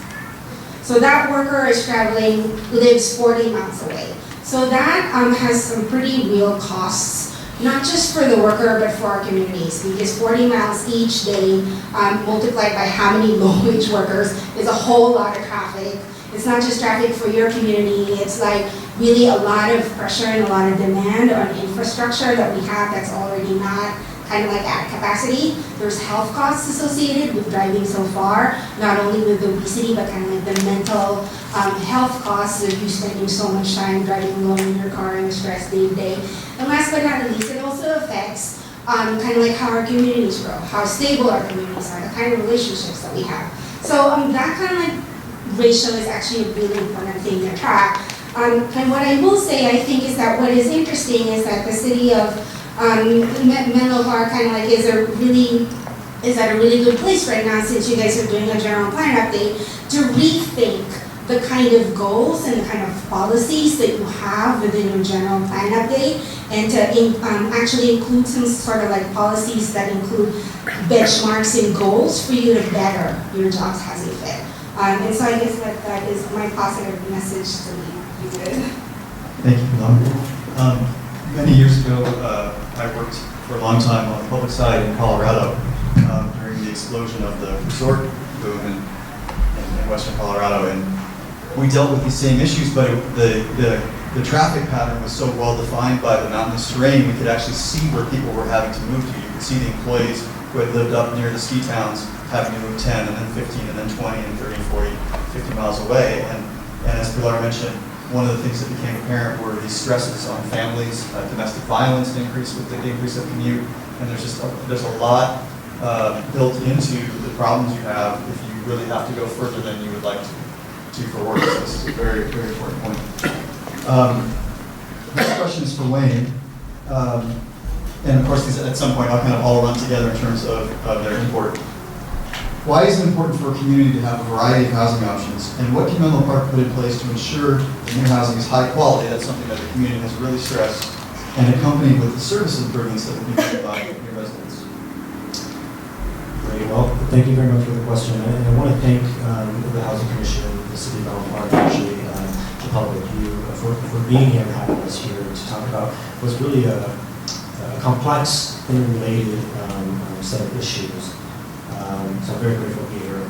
So that worker is lives 40 miles away. So that has some pretty real costs, not just for the worker, but for our communities, because 40 miles each day multiplied by how many low-wage workers is a whole lot of traffic. It's not just traffic for your community, it's like really a lot of pressure and a lot of demand on infrastructure that we have that's already not kind of like at capacity. There's health costs associated with driving so far, not only with obesity, but kind of like the mental health costs of you spending so much time driving alone in your car and stressed day to day. And last but not least, it also affects kind of like how our communities grow, how stable our communities are, the kind of relationships that we have. So that kind of like ratio is actually a really important thing to track. And what I will say, I think, is that what is interesting is that the city of Menlo Park kind of like is at a really good place right now, since you guys are doing a general plan update, to rethink the kind of goals and the kind of policies that you have within your general plan update, and to actually include some sort of like policies that include benchmarks and goals for you to better your jobs housing fit. And so I guess that is my positive message to you guys. Thank you, Pilar. Many years ago, I worked for a long time on the public side in Colorado during the explosion of the resort boom in western Colorado, and we dealt with these same issues, but the traffic pattern was so well defined by the mountainous terrain, we could actually see where people were having to move to. You could see the employees who had lived up near the ski towns having to move 10 and then 15 and then 20 and 30 and 40, 50 miles away. And as Pilar mentioned, one of the things that became apparent were these stresses on families, domestic violence increase with the increase of commute, and there's a lot built into the problems you have if you really have to go further than you would like to for work. So this is a very, very important point. This question is for Wayne. And of course, these at some point I'll kind of all run together in terms of their import. Why is it important for a community to have a variety of housing options? And what can Menlo Park put in place to ensure that new housing is high quality? That's something that the community has really stressed, and accompanied with the service improvements that will be made by your residents. Great. Well, thank you very much for the question. And I want to thank the Housing Commission, the City of Menlo Park, actually, the public, you, for being here and having us here to talk about what's really a complex, interrelated set of issues. So I'm very grateful to be here.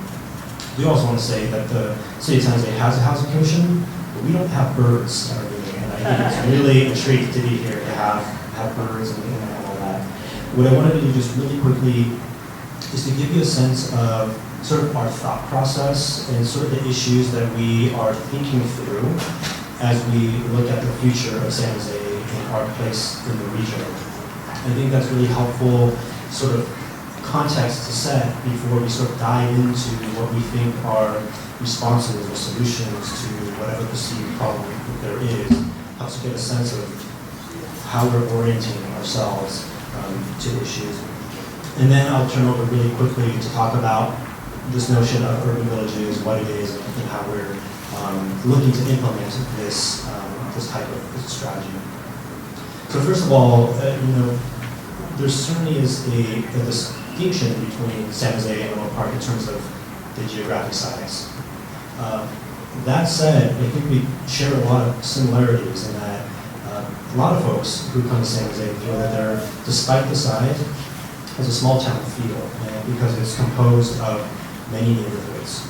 We also want to say that the City of San Jose has a housing commission, but we don't have birds at our meeting, and I think it's really a treat to be here to have birds and all that. What I wanted to do just really quickly is to give you a sense of sort of our thought process and sort of the issues that we are thinking through as we look at the future of San Jose and our place in the region. I think that's really helpful sort of context to set before we sort of dive into what we think are responses or solutions to whatever perceived problem that there is. Helps to get a sense of how we're orienting ourselves to issues. And then I'll turn over really quickly to talk about this notion of urban villages, what it is, and how we're looking to implement this type of strategy. So first of all, there certainly is a distinction between San Jose and Menlo Park in terms of the geographic size. That said, I think we share a lot of similarities in that a lot of folks who come to San Jose feel that they're, despite the size, has a small town feel, because it's composed of many neighborhoods.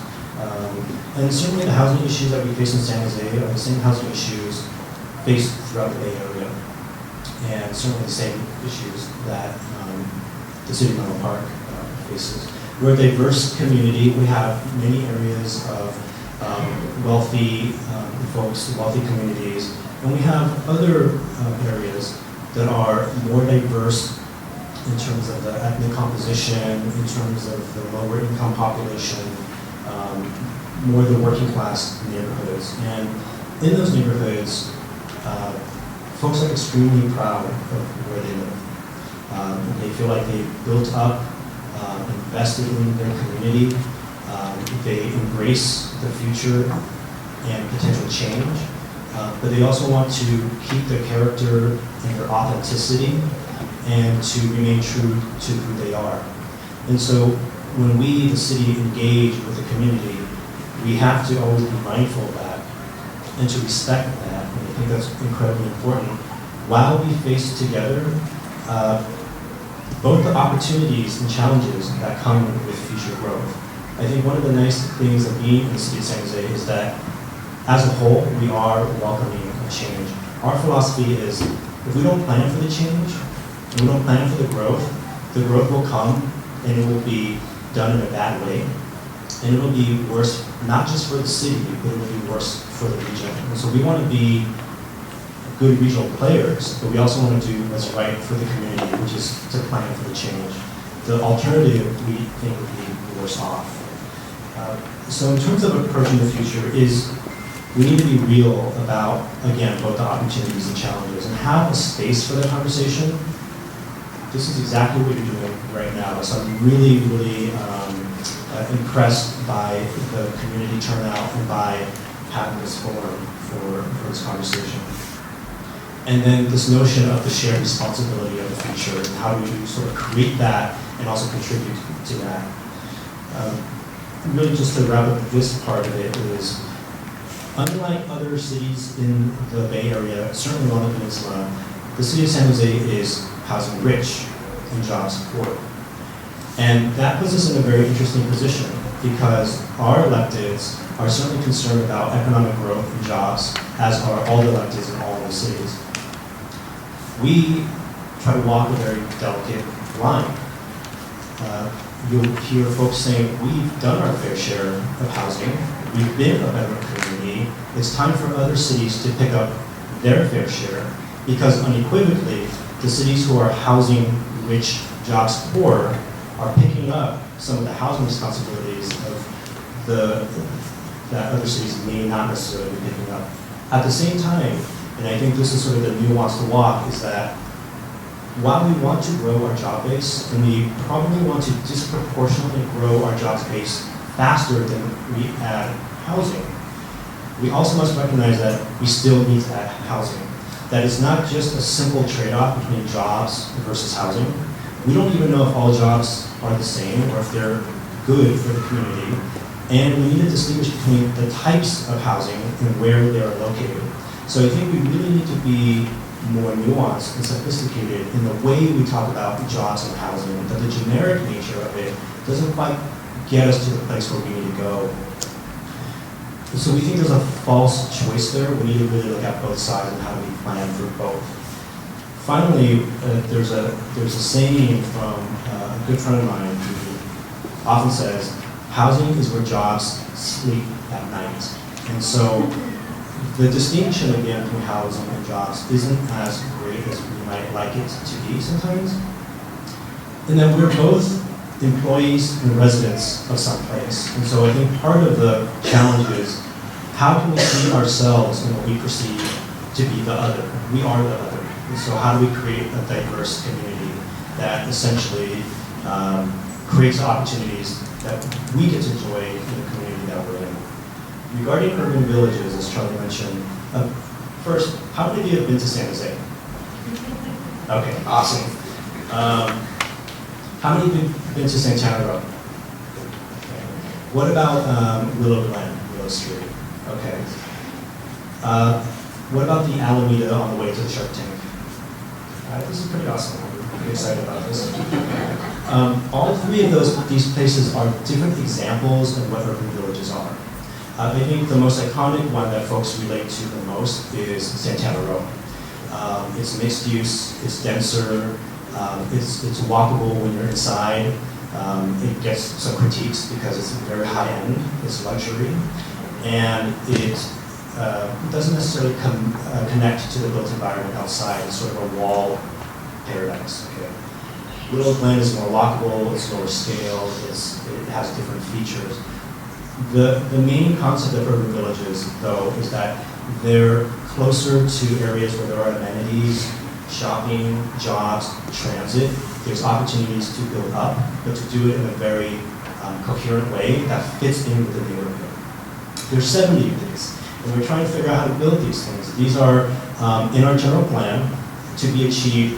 And certainly the housing issues that we face in San Jose are the same housing issues faced throughout the Bay Area, and certainly the same issues that the City of Menlo Park faces. We're a diverse community. We have many areas of wealthy folks, wealthy communities, and we have other areas that are more diverse in terms of the ethnic composition, in terms of the lower income population, more the working class neighborhoods. And in those neighborhoods, folks are extremely proud of where they live. They feel like they built up, invested in their community. They embrace the future and potential change, but they also want to keep their character and their authenticity and to remain true to who they are. And so when we, the city, engage with the community, we have to always be mindful of that and to respect that. And I think that's incredibly important. While we face together both the opportunities and challenges that come with future growth. I think one of the nice things of being in the city of San Jose is that as a whole, we are welcoming a change. Our philosophy is if we don't plan for the change, and we don't plan for the growth will come and it will be done in a bad way. And it will be worse, not just for the city, but it will be worse for the region. And so we want to be good regional players, but we also want to do what's right for the community, which is to plan for the change. The alternative, we think, would be worse off. So in terms of approaching the future is we need to be real about, again, both the opportunities and challenges and have a space for that conversation. This is exactly what you're doing right now. So I'm really, really impressed by the community turnout and by having this forum for this conversation. And then this notion of the shared responsibility of the future and how do we sort of create that and also contribute to that. Really just to wrap up this part of it is, unlike other cities in the Bay Area, certainly on the peninsula, the city of San Jose is housing rich and jobs poor. And that puts us in a very interesting position because our electeds are certainly concerned about economic growth and jobs, as are all the electeds in all the cities. We try to walk a very delicate line. You'll hear folks saying, we've done our fair share of housing, we've been a better community, finally, it's time for other cities to pick up their fair share, because unequivocally, the cities who are housing rich, jobs poor, are picking up some of the housing responsibilities of that other cities may not necessarily be picking up. At the same time, and I think this is sort of the nuance to walk, is that while we want to grow our job base, and we probably want to disproportionately grow our jobs base faster than we add housing, we also must recognize that we still need to add housing. That it's not just a simple trade-off between jobs versus housing. We don't even know if all jobs are the same or if they're good for the community. And we need to distinguish between the types of housing and where they are located. So I think we really need to be more nuanced and sophisticated in the way we talk about jobs and housing, that the generic nature of it doesn't quite get us to the place where we need to go. So we think there's a false choice there. We need to really look at both sides and how do we plan for both. Finally, there's a saying from a good friend of mine who often says, housing is where jobs sleep at night. And so the distinction again between housing and jobs isn't as great as we might like it to be sometimes. And then we're both employees and residents of some place. And so I think part of the challenge is, how can we see ourselves in what we perceive to be the other? We are the other. And so how do we create a diverse community that essentially creates opportunities that we get to enjoy in the community that we're in? Regarding urban villages, as Charlie mentioned, first, how many of you have been to San Jose? Okay, awesome. How many of you have been to Santana Row? Okay. What about Willow Street? Okay. What about the Alameda on the way to the Shark Tank? This is pretty awesome. I'm pretty excited about this. All three of these places are different examples of what urban villages are. I think the most iconic one that folks relate to the most is Santana Row. It's mixed use, it's denser, it's walkable when you're inside. It gets some critiques because it's very high end, it's luxury, and it doesn't necessarily connect to the built environment outside. It's sort of a wall paradise. Okay. Willow Glen is more walkable, it's lower scale, it has different features. The main concept of urban villages, though, is that they're closer to areas where there are amenities, shopping, jobs, transit. There's opportunities to build up, but to do it in a very coherent way that fits in with the neighborhood. There's 70 of these, and we're trying to figure out how to build these things. These are in our general plan to be achieved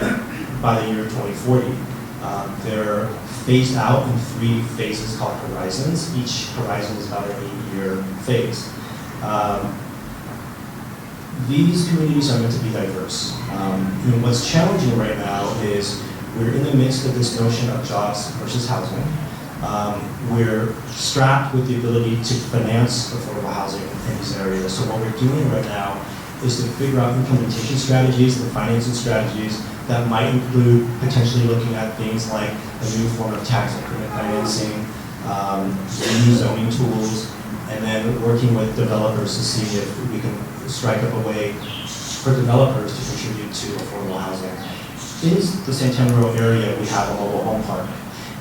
by the year 2040. They're phased out in 3 phases called horizons. Each horizon is about an 8-year phase. These communities are meant to be diverse. And what's challenging right now is we're in the midst of this notion of jobs versus housing. We're strapped with the ability to finance affordable housing in these areas. So what we're doing right now is to figure out implementation strategies and financing strategies that might include potentially looking at things like a new form of tax increment financing, new zoning tools, and then working with developers to see if we can strike up a way for developers to contribute to affordable housing. In the Santana Row area, we have a mobile home park,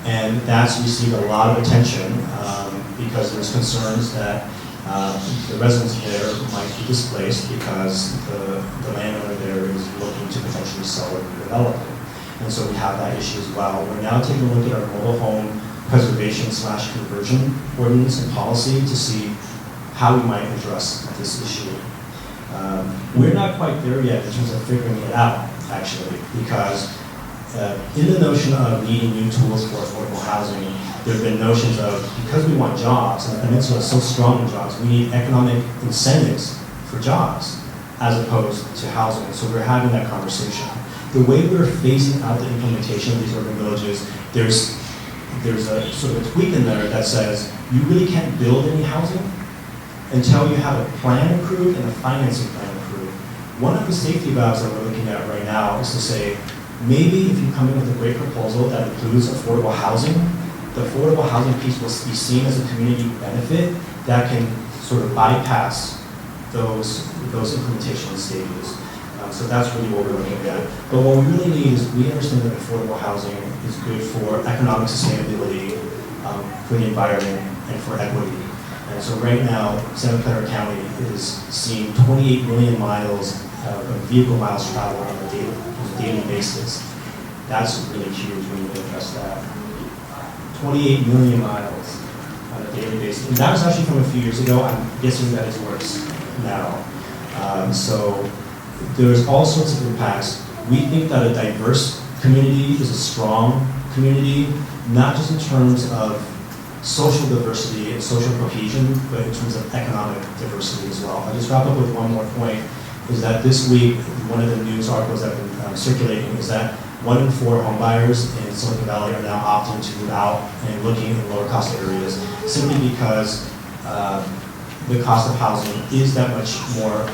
and that's received a lot of attention because there's concerns that the residents there might be displaced because the landowner there is looking to potentially sell or redevelop it. And so we have that issue as well. We're now taking a look at our mobile home preservation/conversion ordinance and policy to see how we might address this issue. We're not quite there yet in terms of figuring it out, actually, because in the notion of needing new tools for affordable housing, there have been notions of, because we want jobs, and the peninsula is so strong in jobs, we need economic incentives for jobs as opposed to housing. So we're having that conversation. The way we're phasing out the implementation of these urban villages, there's a sort of a tweak in there that says you really can't build any housing until you have a plan approved and a financing plan approved. One of the safety valves that we're looking at right now is to say, maybe if you come in with a great proposal that includes affordable housing, the affordable housing piece will be seen as a community benefit that can sort of bypass those implementation stages. So that's really what we're looking at. But what we really need is we understand that affordable housing is good for economic sustainability, for the environment, and for equity. And so right now, Santa Clara County is seeing 28 million miles of vehicle miles traveled on a daily basis. That's really huge when you address that. 28 million miles on a daily basis. And that was actually from a few years ago. I'm guessing that it's worse now. So there's all sorts of impacts. We think that a diverse community is a strong community, not just in terms of social diversity and social cohesion, but in terms of economic diversity as well. I'll just wrap up with one more point, is that this week, one of the news articles that have been circulating is that 1 in 4 home buyers in Silicon Valley are now opting to move out and looking in lower cost areas, simply because the cost of housing is that much more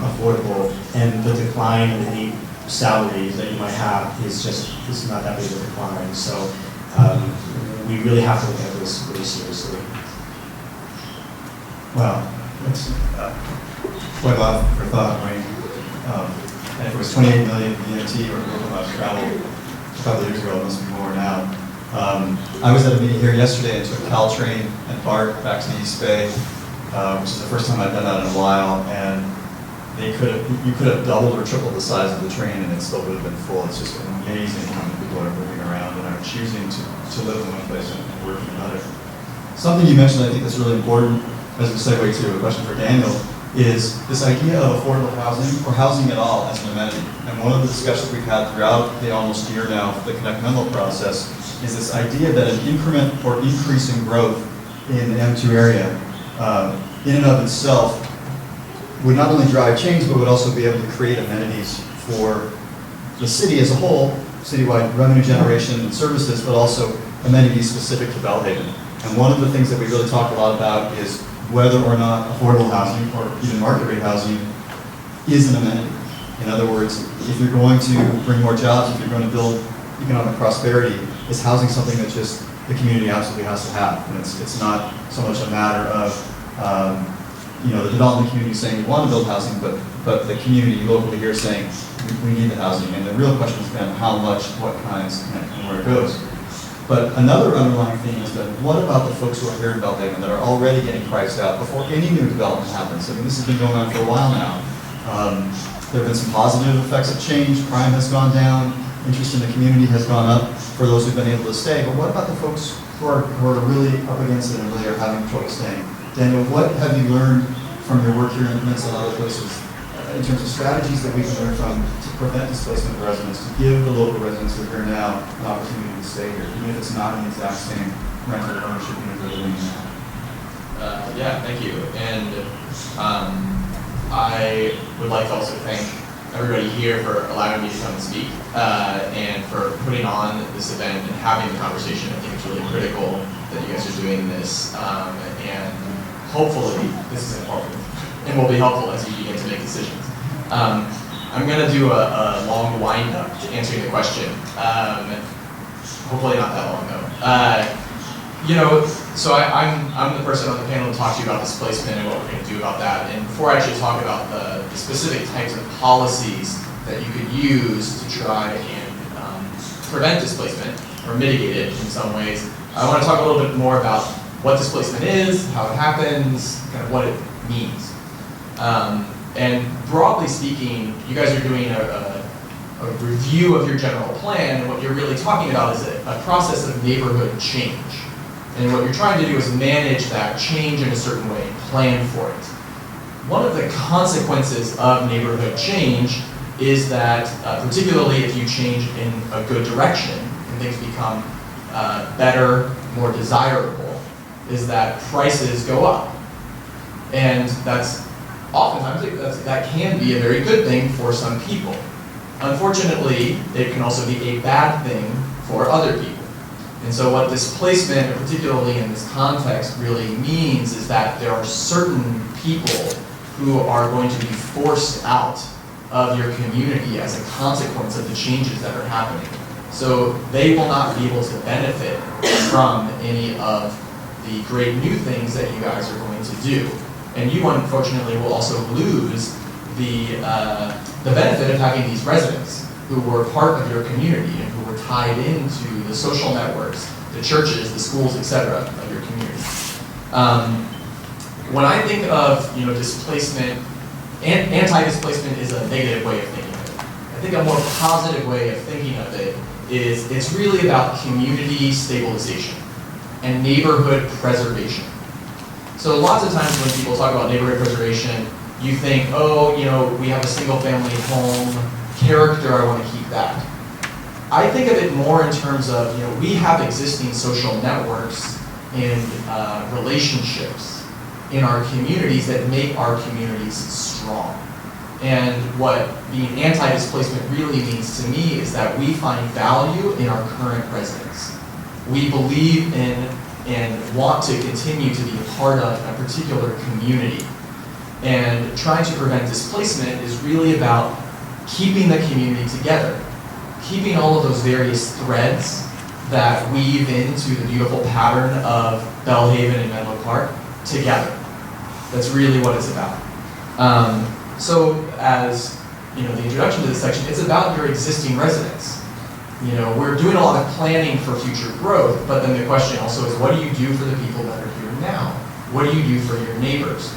affordable, and the decline in any salaries that you might have is not that big of a decline. So we really have to look at this really seriously. Wow, that's quite a lot for thought, right? And if it was 28 million VMT or vehicle miles traveled a couple of years ago, it must be more now. I was at a meeting here yesterday and took Caltrain and BART back to the East Bay, which is the first time I've done that in a while, and you could have doubled or tripled the size of the train and it still would have been full. It's just amazing how many people are moving around and are choosing to live in one place and work in another. Something you mentioned I think that's really important as a segue to a question for Daniel is this idea of affordable housing or housing at all as an amenity. And one of the discussions we've had throughout the almost year now for the Connect Memo process is this idea that an increment or increase in growth in the M2 area in and of itself would not only drive change, but would also be able to create amenities for the city as a whole, citywide revenue generation and services, but also amenities specific to Belhaven. And one of the things that we really talk a lot about is whether or not affordable housing or even market rate housing is an amenity. In other words, if you're going to bring more jobs, if you're going to build economic prosperity, is housing something that just the community absolutely has to have. And it's not so much a matter of the development community saying we want to build housing, but the community locally here saying we need the housing. And the real question has been how much, what kinds, and where it goes. But another underlying theme is that what about the folks who are here in Belhaven that are already getting priced out before any new development happens? I mean, this has been going on for a while now. There have been some positive effects of change. Crime has gone down. Interest in the community has gone up for those who've been able to stay. But what about the folks who are really up against it and really are having trouble staying? Daniel, what have you learned from your work here in Peninsula and other places in terms of strategies that we can learn from to prevent displacement of residents, to give the local residents who are here now an opportunity to stay here, even if it's not in the exact same rental ownership unit they're living in now? Yeah, thank you. And I would like to also thank everybody here for allowing me to come and speak and for putting on this event and having the conversation. I think it's really critical that you guys are doing this, and hopefully this is informative and will be helpful as you begin to make decisions. I'm going to do a long wind-up to answering the question. Hopefully not that long, though. So I'm the person on the panel to talk to you about displacement and what we're going to do about that. And before I actually talk about the specific types of policies that you could use to try and prevent displacement or mitigate it in some ways, I want to talk a little bit more about what displacement is, how it happens, kind of what it means. And broadly speaking, you guys are doing a review of your general plan, and what you're really talking about is a process of neighborhood change. And what you're trying to do is manage that change in a certain way, plan for it. One of the consequences of neighborhood change is that, particularly if you change in a good direction, and things become better, more desirable, is that prices go up. And that's oftentimes, that can be a very good thing for some people. Unfortunately, it can also be a bad thing for other people. And so what displacement, particularly in this context, really means is that there are certain people who are going to be forced out of your community as a consequence of the changes that are happening. So they will not be able to benefit from any of the great new things that you guys are going to do. And you, unfortunately, will also lose the benefit of having these residents who were part of your community and who were tied into the social networks, the churches, the schools, etc. of your community. When I think of displacement, anti-displacement is a negative way of thinking of it. I think a more positive way of thinking of it is it's really about community stabilization and neighborhood preservation. So lots of times when people talk about neighborhood preservation, you think, oh, we have a single family home character, I want to keep that. I think of it more in terms of, we have existing social networks and relationships in our communities that make our communities strong. And what being anti-displacement really means to me is that we find value in our current residents. We believe in and want to continue to be a part of a particular community. And trying to prevent displacement is really about keeping the community together, keeping all of those various threads that weave into the beautiful pattern of Belhaven and Menlo Park together. That's really what it's about. So as the introduction to this section, it's about your existing residents. We're doing a lot of planning for future growth, but then the question also is, what do you do for the people that are here now? What do you do for your neighbors?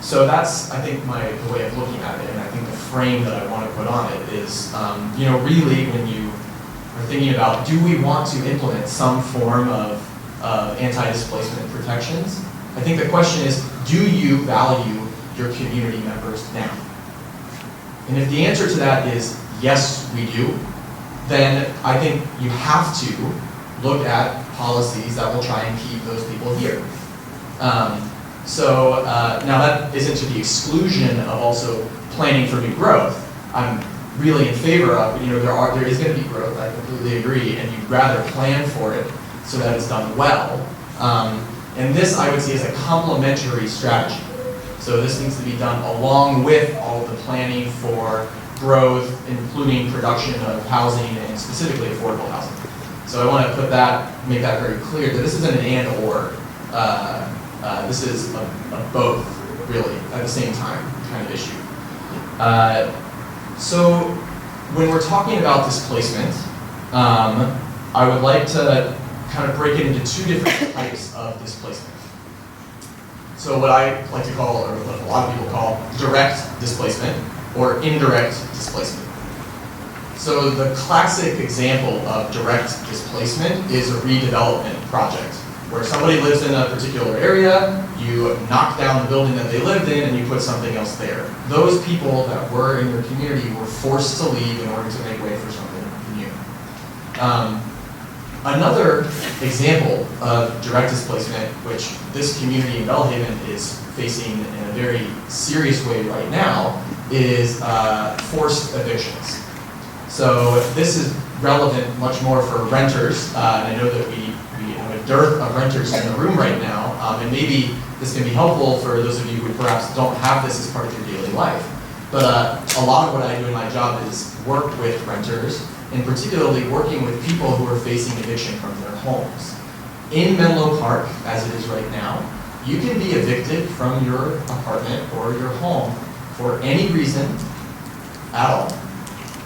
So that's, I think, the way of looking at it, and I think the frame that I want to put on it is, really when you are thinking about, do we want to implement some form of anti-displacement protections? I think the question is, do you value your community members now? And if the answer to that is yes, we do, then I think you have to look at policies that will try and keep those people here. Now that isn't to the exclusion of also planning for new growth. I'm really in favor of, there is going to be growth, I completely agree, and you'd rather plan for it so that it's done well. And this I would see as a complementary strategy. So this needs to be done along with all of the planning for growth, including production of housing and specifically affordable housing. So I want to make that very clear that this isn't an and or. This is a both, really, at the same time kind of issue. So when we're talking about displacement, I would like to kind of break it into two different types of displacement. So what I like to call, or what a lot of people call, direct displacement or indirect displacement. So the classic example of direct displacement is a redevelopment project, where somebody lives in a particular area, you knock down the building that they lived in and you put something else there. Those people that were in your community were forced to leave in order to make way for something new. Another example of direct displacement, which this community in Belhaven is facing in a very serious way right now, is forced evictions. So this is relevant much more for renters, and I know that we have a dearth of renters in the room right now, and maybe this can be helpful for those of you who perhaps don't have this as part of your daily life. But a lot of what I do in my job is work with renters, and particularly working with people who are facing eviction from their homes. In Menlo Park, as it is right now, you can be evicted from your apartment or your home for any reason at all,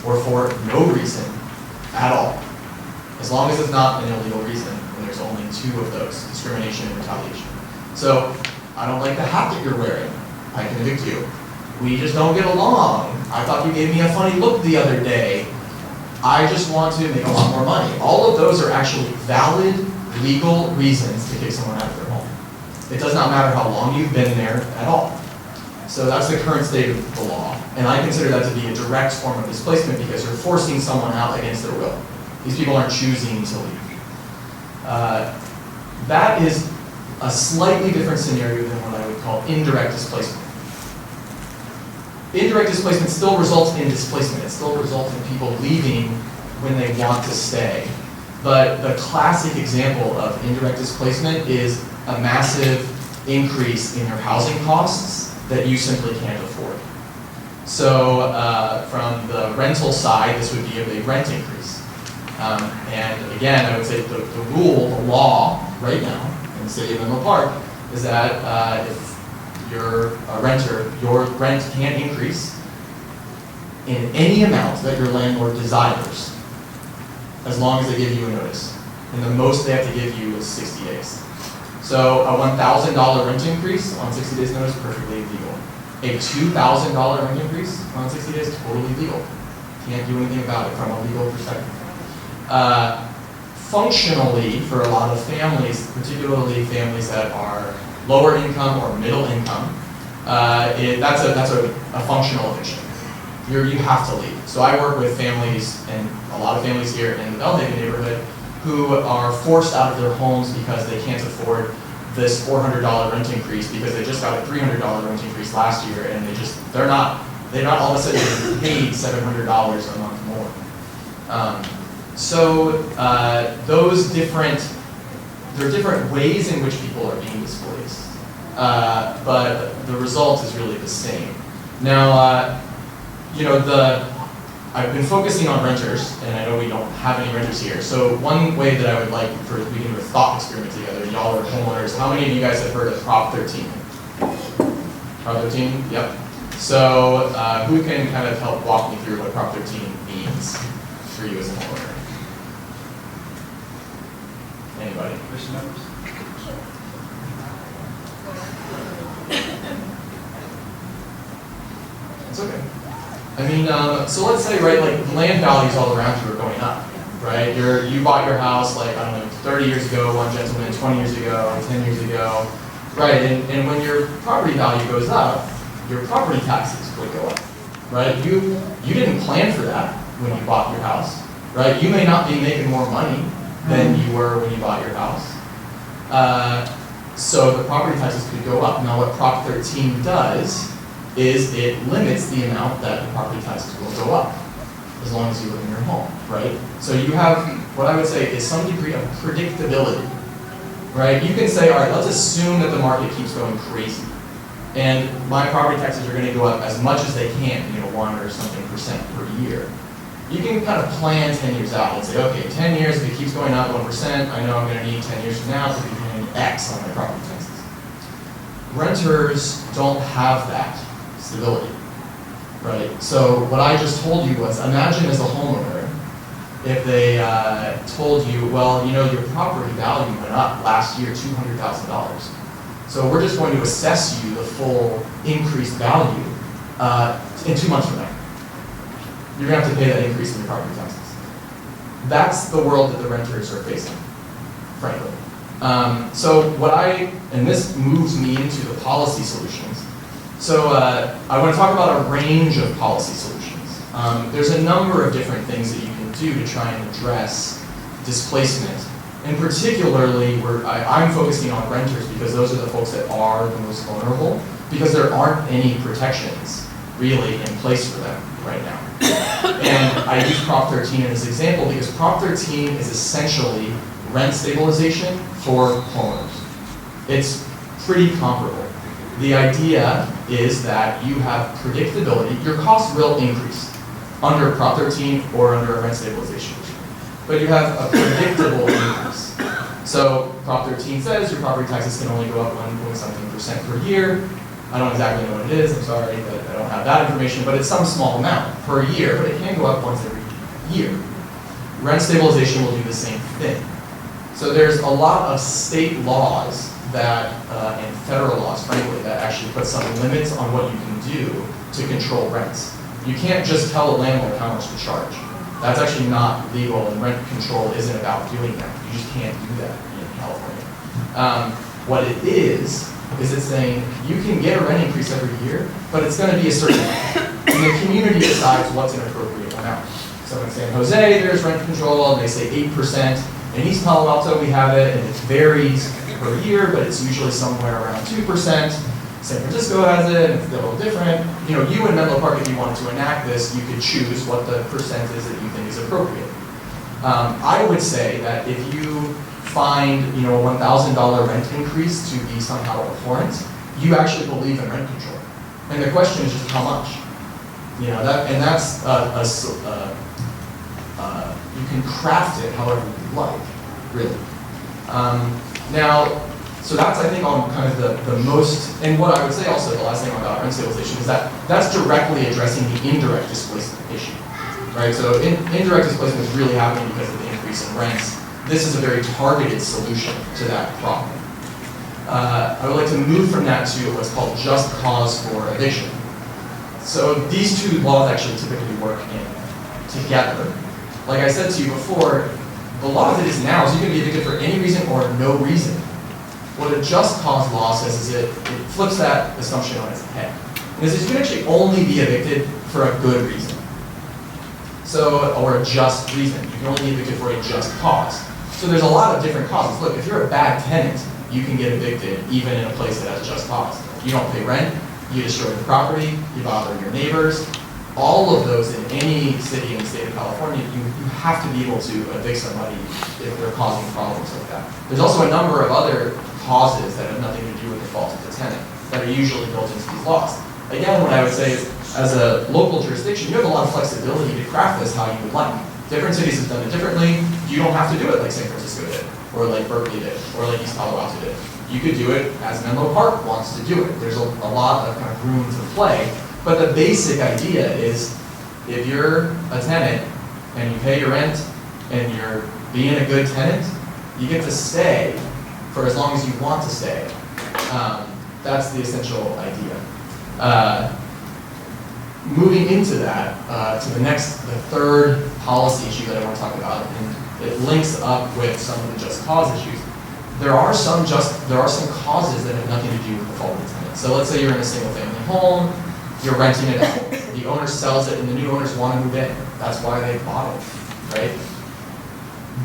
or for no reason at all, as long as it's not an illegal reason, and there's only two of those, discrimination and retaliation. So, I don't like the hat that you're wearing, I can evict you. We just don't get along. I thought you gave me a funny look the other day. I just want to make a lot more money. All of those are actually valid, legal reasons to kick someone out of their home. It does not matter how long you've been there at all. So that's the current state of the law. And I consider that to be a direct form of displacement because you're forcing someone out against their will. These people aren't choosing to leave. That is a slightly different scenario than what I would call indirect displacement. Indirect displacement still results in displacement. It still results in people leaving when they want to stay. But the classic example of indirect displacement is a massive increase in your housing costs that you simply can't afford. So from the rental side, this would be a big rent increase. And again, I would say the rule, the law right now, and the city of Menlo Park is that if you're a renter, your rent can increase in any amount that your landlord desires, as long as they give you a notice. And the most they have to give you is 60 days. So a $1,000 rent increase on 60 days notice, perfectly legal. A $2,000 rent increase on 60 days, totally legal. Can't do anything about it from a legal perspective. Functionally, for a lot of families, particularly families that are lower income or middle income, that's a functional eviction. You have to leave. So I work with families, and a lot of families here in the Belhaven neighborhood, who are forced out of their homes because they can't afford this $400 rent increase because they just got a $300 rent increase last year, and they're not all of a sudden getting paid $700 a month more. There are different ways in which people are being displaced, but the result is really the same. Now, I've been focusing on renters, and I know we don't have any renters here. So one way that I would like we can do a thought experiment together. Y'all are homeowners. How many of you guys have heard of Prop 13? Prop 13? Yep. So who can kind of help walk me through what Prop 13 means for you as a homeowner? Anybody? Commission members? It's okay. I mean, so let's say, right, like land values all around you are going up, right? You bought your house, like, I don't know, 30 years ago, one gentleman, 20 years ago, 10 years ago, right? And when your property value goes up, your property taxes would go up, right? You didn't plan for that when you bought your house, right? You may not be making more money than you were when you bought your house. So the property taxes could go up. Now what Prop 13 does is it limits the amount that the property taxes will go up, as long as you live in your home, right? So you have, what I would say is some degree of predictability, right? You can say, all right, let's assume that the market keeps going crazy, and my property taxes are gonna go up as much as they can, 1 or something percent per year. You can kind of plan 10 years out and say, okay, 10 years, if it keeps going up 1%, I know I'm gonna need 10 years from now to be paying X on my property taxes. Renters don't have that stability, right? So what I just told you was, imagine as a homeowner, if they told you, well, your property value went up last year $200,000. So we're just going to assess you the full increased value in 2 months from now. You're gonna have to pay that increase in your property taxes. That's the world that the renters are facing, frankly. And this moves me into the policy solutions. So I want to talk about a range of policy solutions. There's a number of different things that you can do to try and address displacement. And particularly, I'm focusing on renters because those are the folks that are the most vulnerable, because there aren't any protections really in place for them right now. And I use Prop 13 as an example because Prop 13 is essentially rent stabilization for homeowners. It's pretty comparable. The idea is that you have predictability. Your costs will increase under Prop 13 or under a rent stabilization regime, but you have a predictable increase. So Prop 13 says your property taxes can only go up 1% per year. I don't exactly know what it is, I'm sorry, but I don't have that information, but it's some small amount per year, but it can go up once every year. Rent stabilization will do the same thing. So there's a lot of state laws that, and federal laws, frankly, that actually put some limits on what you can do to control rents. You can't just tell a landlord how much to charge. That's actually not legal, and rent control isn't about doing that. You just can't do that in California. What it is it's saying you can get a rent increase every year, but it's going to be a certain amount. And the community decides what's an appropriate amount. So in San Jose, there's rent control, and they say 8%. In East Palo Alto, we have it, and it varies per year, but it's usually somewhere around 2%. San Francisco has it, and it's a little different. You in Menlo Park, if you wanted to enact this, you could choose what the percent is that you think is appropriate. I would say that if you find, a $1,000 rent increase to be somehow abhorrent, you actually believe in rent control. And the question is just how much. That's you can craft it however you like, really. So that's, I think, on kind of the most, and what I would say also, the last thing about rent stabilization is that that's directly addressing the indirect displacement issue, right? So indirect displacement is really happening because of the increase in rents. This is a very targeted solution to that problem. I would like to move from that to what's called just cause for eviction. So these two laws actually typically work together. Like I said to you before, the law as it is now is you can be evicted for any reason or no reason. What a just cause law says is it flips that assumption on its head. And it says you can actually only be evicted for a good reason. So, or a just reason. You can only be evicted for a just cause. So there's a lot of different causes. Look, if you're a bad tenant, you can get evicted even in a place that has just cause. You don't pay rent, you destroy the property, you bother your neighbors. All of those in any city in the state of California, you have to be able to evict somebody if they're causing problems like that. There's also a number of other causes that have nothing to do with the fault of the tenant that are usually built into these laws. Again, what I would say is, as a local jurisdiction, you have a lot of flexibility to craft this how you would like. Different cities have done it differently. You don't have to do it like San Francisco did, or like Berkeley did, or like East Palo Alto did. You could do it as Menlo Park wants to do it. There's a lot of kind of room to play. But the basic idea is, if you're a tenant and you pay your rent and you're being a good tenant, you get to stay for as long as you want to stay. That's the essential idea. Moving into that, to the third policy issue that I want to talk about, and it links up with some of the just cause issues. There are some causes that have nothing to do with the fault of the tenant. So let's say you're in a single family home. You're renting it out. The owner sells it and the new owners want to move in. That's why they bought it, right?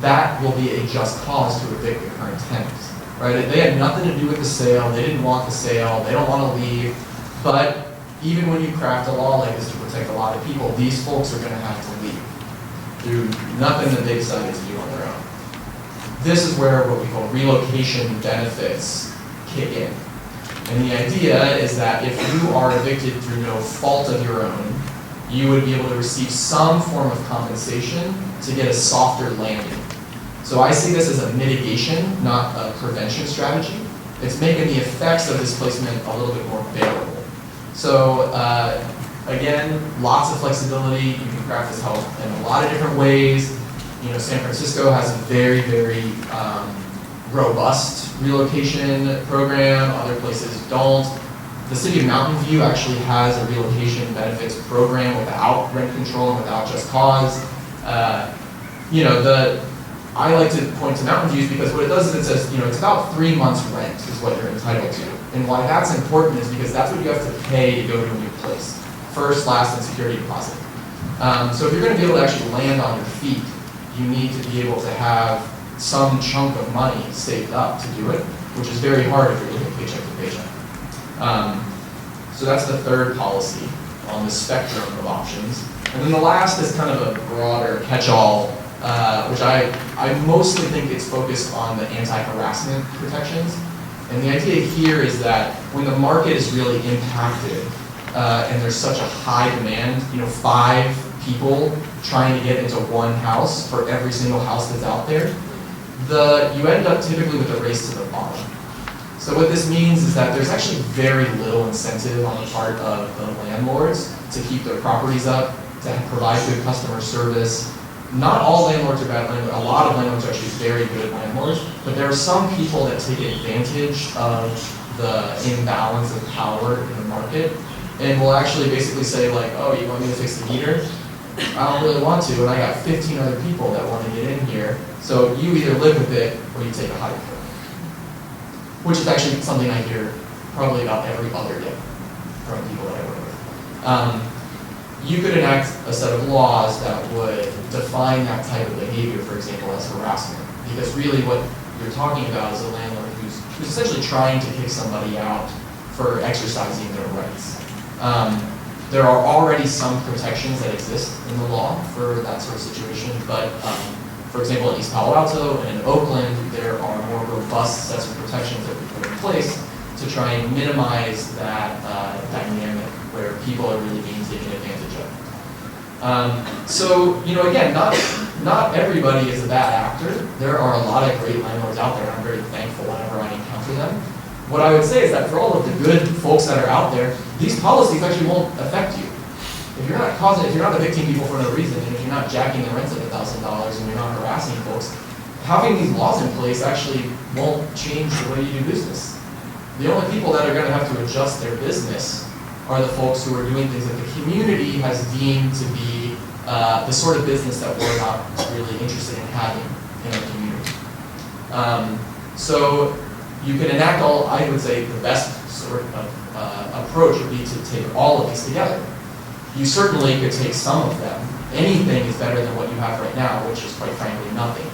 That will be a just cause to evict the current tenants, right? They had nothing to do with the sale. They didn't want the sale. They don't want to leave. But even when you craft a law like this to protect a lot of people, these folks are going to have to leave through nothing that they decided to do on their own. This is where what we call relocation benefits kick in. And the idea is that if you are evicted through no fault of your own, you would be able to receive some form of compensation to get a softer landing. So I see this as a mitigation, not a prevention strategy. It's making the effects of displacement a little bit more bearable. So again, lots of flexibility. You can craft this help in a lot of different ways. You know, San Francisco has a very, very robust relocation program. Other places don't. The city of Mountain View actually has a relocation benefits program without rent control and without just cause. I like to point to Mountain View because what it does is it says, it's about 3 months rent is what you're entitled to. And why that's important is because that's what you have to pay to go to a new place. First, last, and security deposit. So if you're going to be able to actually land on your feet, you need to be able to have some chunk of money saved up to do it, which is very hard if you're living paycheck to paycheck. So that's the third policy on the spectrum of options. And then the last is kind of a broader catch-all, which I mostly think it's focused on the anti-harassment protections. And the idea here is that when the market is really impacted and there's such a high demand, 5 people trying to get into one house for every single house that's out there, you end up typically with a race to the bottom. So what this means is that there's actually very little incentive on the part of the landlords to keep their properties up, to provide good customer service. Not all landlords are bad landlords. A lot of landlords are actually very good landlords, but there are some people that take advantage of the imbalance of power in the market and will actually basically say like, oh, you want me to fix the heater? I don't really want to, and I got 15 other people that want to get in here. So you either live with it or you take a hike for it. Which is actually something I hear probably about every other day from people that I work with. You could enact a set of laws that would define that type of behavior, for example, as harassment. Because really what you're talking about is a landlord who's essentially trying to kick somebody out for exercising their rights. There are already some protections that exist in the law for that sort of situation, but for example, in East Palo Alto and in Oakland, there are more robust sets of protections that we put in place to try and minimize that dynamic where people are really being taken advantage of. So, again, not everybody is a bad actor. There are a lot of great landlords out there, and I'm very thankful whenever I encounter enough for them. What I would say is that for all of the good folks that are out there, these policies actually won't affect you. If you're not evicting people for no reason, and if you're not jacking the rents at $1,000 and you're not harassing folks, having these laws in place actually won't change the way you do business. The only people that are going to have to adjust their business are the folks who are doing things that the community has deemed to be the sort of business that we're not really interested in having in our community. So you can enact all, I would say, the best sort of approach would be to take all of these together. You certainly could take some of them. Anything is better than what you have right now, which is quite frankly nothing.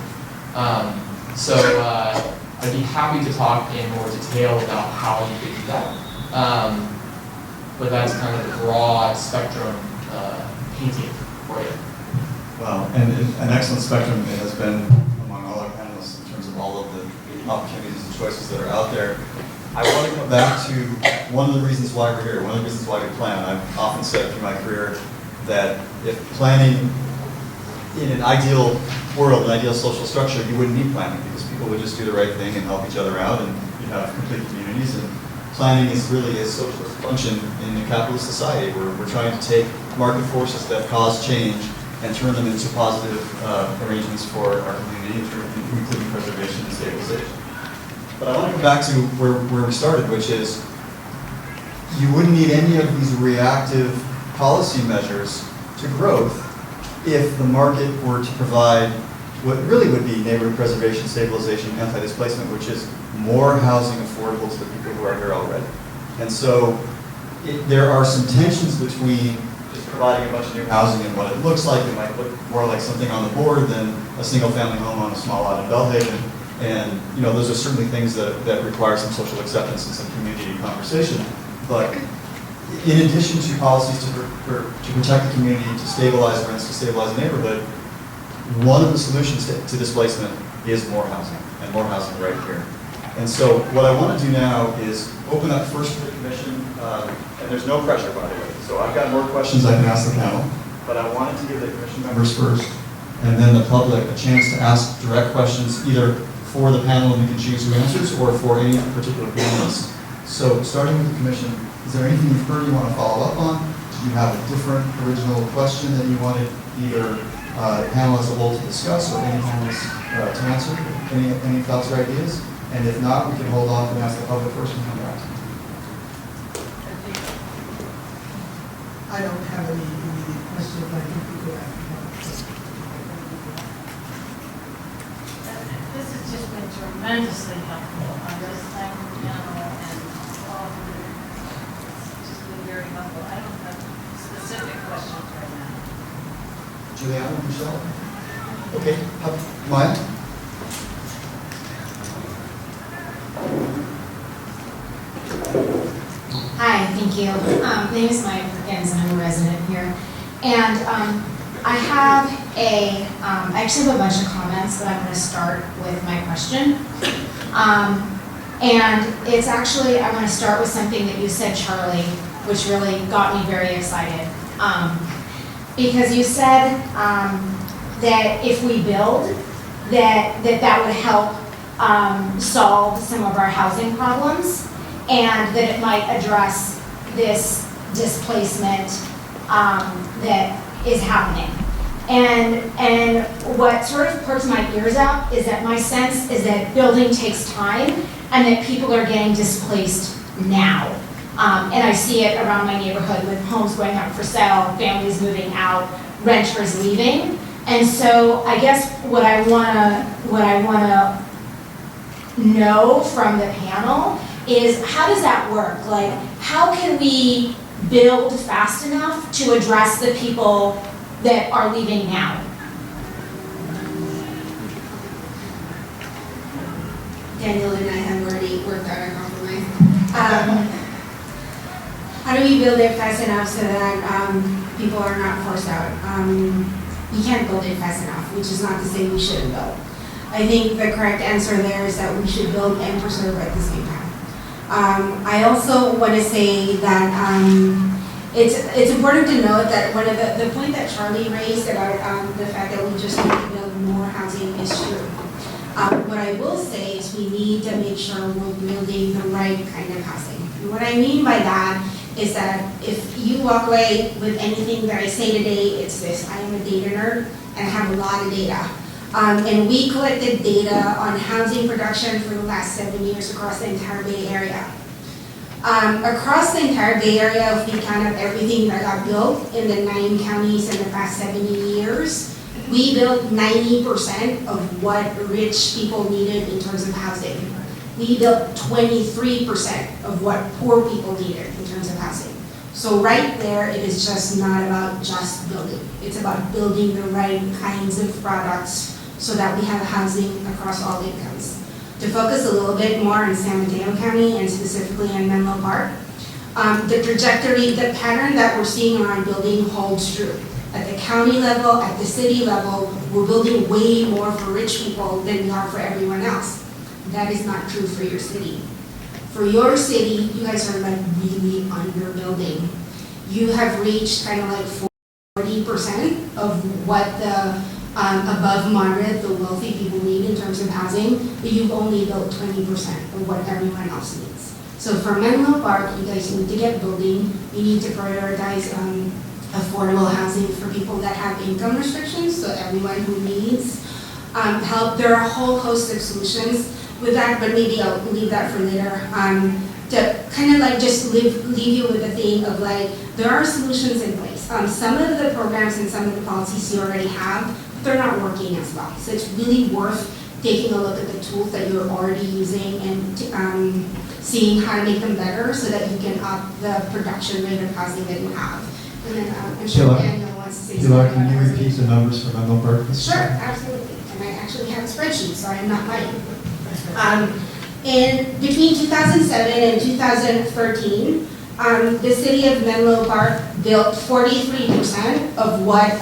I'd be happy to talk in more detail about how you could do that. But that's kind of the broad spectrum painting for you. Wow, and an excellent spectrum it has been among all our panelists in terms of all of the opportunities and choices that are out there. I want to come back to one of the reasons why we're here, one of the reasons why we plan. I've often said through my career that if planning in an ideal world, an ideal social structure, you wouldn't need planning because people would just do the right thing and help each other out and you'd have complete communities. And planning is really a socialist function in a capitalist society where we're trying to take market forces that cause change and turn them into positive arrangements for our community, including preservation and stabilization. But I want to come back to where we started, which is you wouldn't need any of these reactive policy measures to growth if the market were to provide what really would be neighborhood preservation, stabilization, anti-displacement, which is more housing affordable to the people who are here already. And so there are some tensions between just providing a bunch of new housing and what it looks like. It might look more like something on the board than a single-family home on a small lot in Belhaven. And those are certainly things that require some social acceptance and some community conversation. But in addition to policies to protect the community, to stabilize rents, to stabilize the neighborhood, one of the solutions to displacement is more housing, and more housing right here. And so what I want to do now is open up first to the commission, and there's no pressure, by the way. So I've got more questions I can ask the panel, but I wanted to give the commission members first, and then the public a chance to ask direct questions, either for the panel and you can choose who answers, or for any particular panelist. So starting with the commission, is there anything you've heard you want to follow up on? Do you have a different original question that you wanted either the panel as a whole to discuss or any panelists to answer? Any thoughts or ideas? And if not, we can hold off and ask the public first and come back to you. I don't have any immediate questions. I think we could ask. This has just been tremendously helpful. I just thank the panel and all of you. It's just been very helpful. I don't have specific questions right now. Juliana, Michelle? Okay, Maya? Hi, thank you. My name is Maya Perkins, and I'm a resident here. And I actually have a bunch of comments, but I'm going to start with my question. And it's actually, I want to start with something that you said, Charlie, which really got me very excited. Because you said that if we build, that would help solve some of our housing problems, and that it might address this displacement that is happening. And what sort of perks my ears up is that my sense is that building takes time and that people are getting displaced now. And I see it around my neighborhood with homes going up for sale, families moving out, renters leaving. And so I guess what I wanna know from the panel is, how does that work? Like, how can we build fast enough to address the people that are leaving now? Daniel and I have already worked out a compromise. How do we build it fast enough so that people are not forced out? We can't build it fast enough, which is not to say we shouldn't build. I think the correct answer there is that we should build and preserve at the same time. I also want to say that it's important to note that one of the point that Charlie raised about the fact that we just need to build more housing is true. What I will say is we need to make sure we're building the right kind of housing. And what I mean by that is that if you walk away with anything that I say today, it's this: I am a data nerd and I have a lot of data. And we collected data on housing production for the last 7 years across the entire Bay Area. Across the entire Bay Area, if we count up everything that got built in the 9 counties in the past 70 years, we built 90% of what rich people needed in terms of housing. We built 23% of what poor people needed in terms of housing. So right there, it is just not about just building. It's about building the right kinds of products so that we have housing across all incomes. To focus a little bit more on San Mateo County and specifically in Menlo Park, the trajectory, the pattern that we're seeing around building holds true. At the county level, at the city level, we're building way more for rich people than we are for everyone else. That is not true for your city. For your city, you guys are like really underbuilding. You have reached kind of like 40% of what the above moderate, the wealthy people need in terms of housing, but you've only built 20% of what everyone else needs. So for Menlo Park, you guys need to get building. You need to prioritize affordable housing for people that have income restrictions, so everyone who needs help. There are a whole host of solutions with that, but maybe I'll leave that for later. To kind of like just leave you with the thing of like, there are solutions in place. Some of the programs and some of the policies you already have, they're not working as well. So it's really worth taking a look at the tools that you're already using and seeing how to make them better so that you can up the production rate of housing that you have. And then I'm sure Pilar, Daniel wants to say Pilar, something. can you repeat the numbers for Menlo Park? Sure, absolutely. And I actually have a spreadsheet, so I'm not lying. In between 2007 and 2013, the city of Menlo Park built 43% of what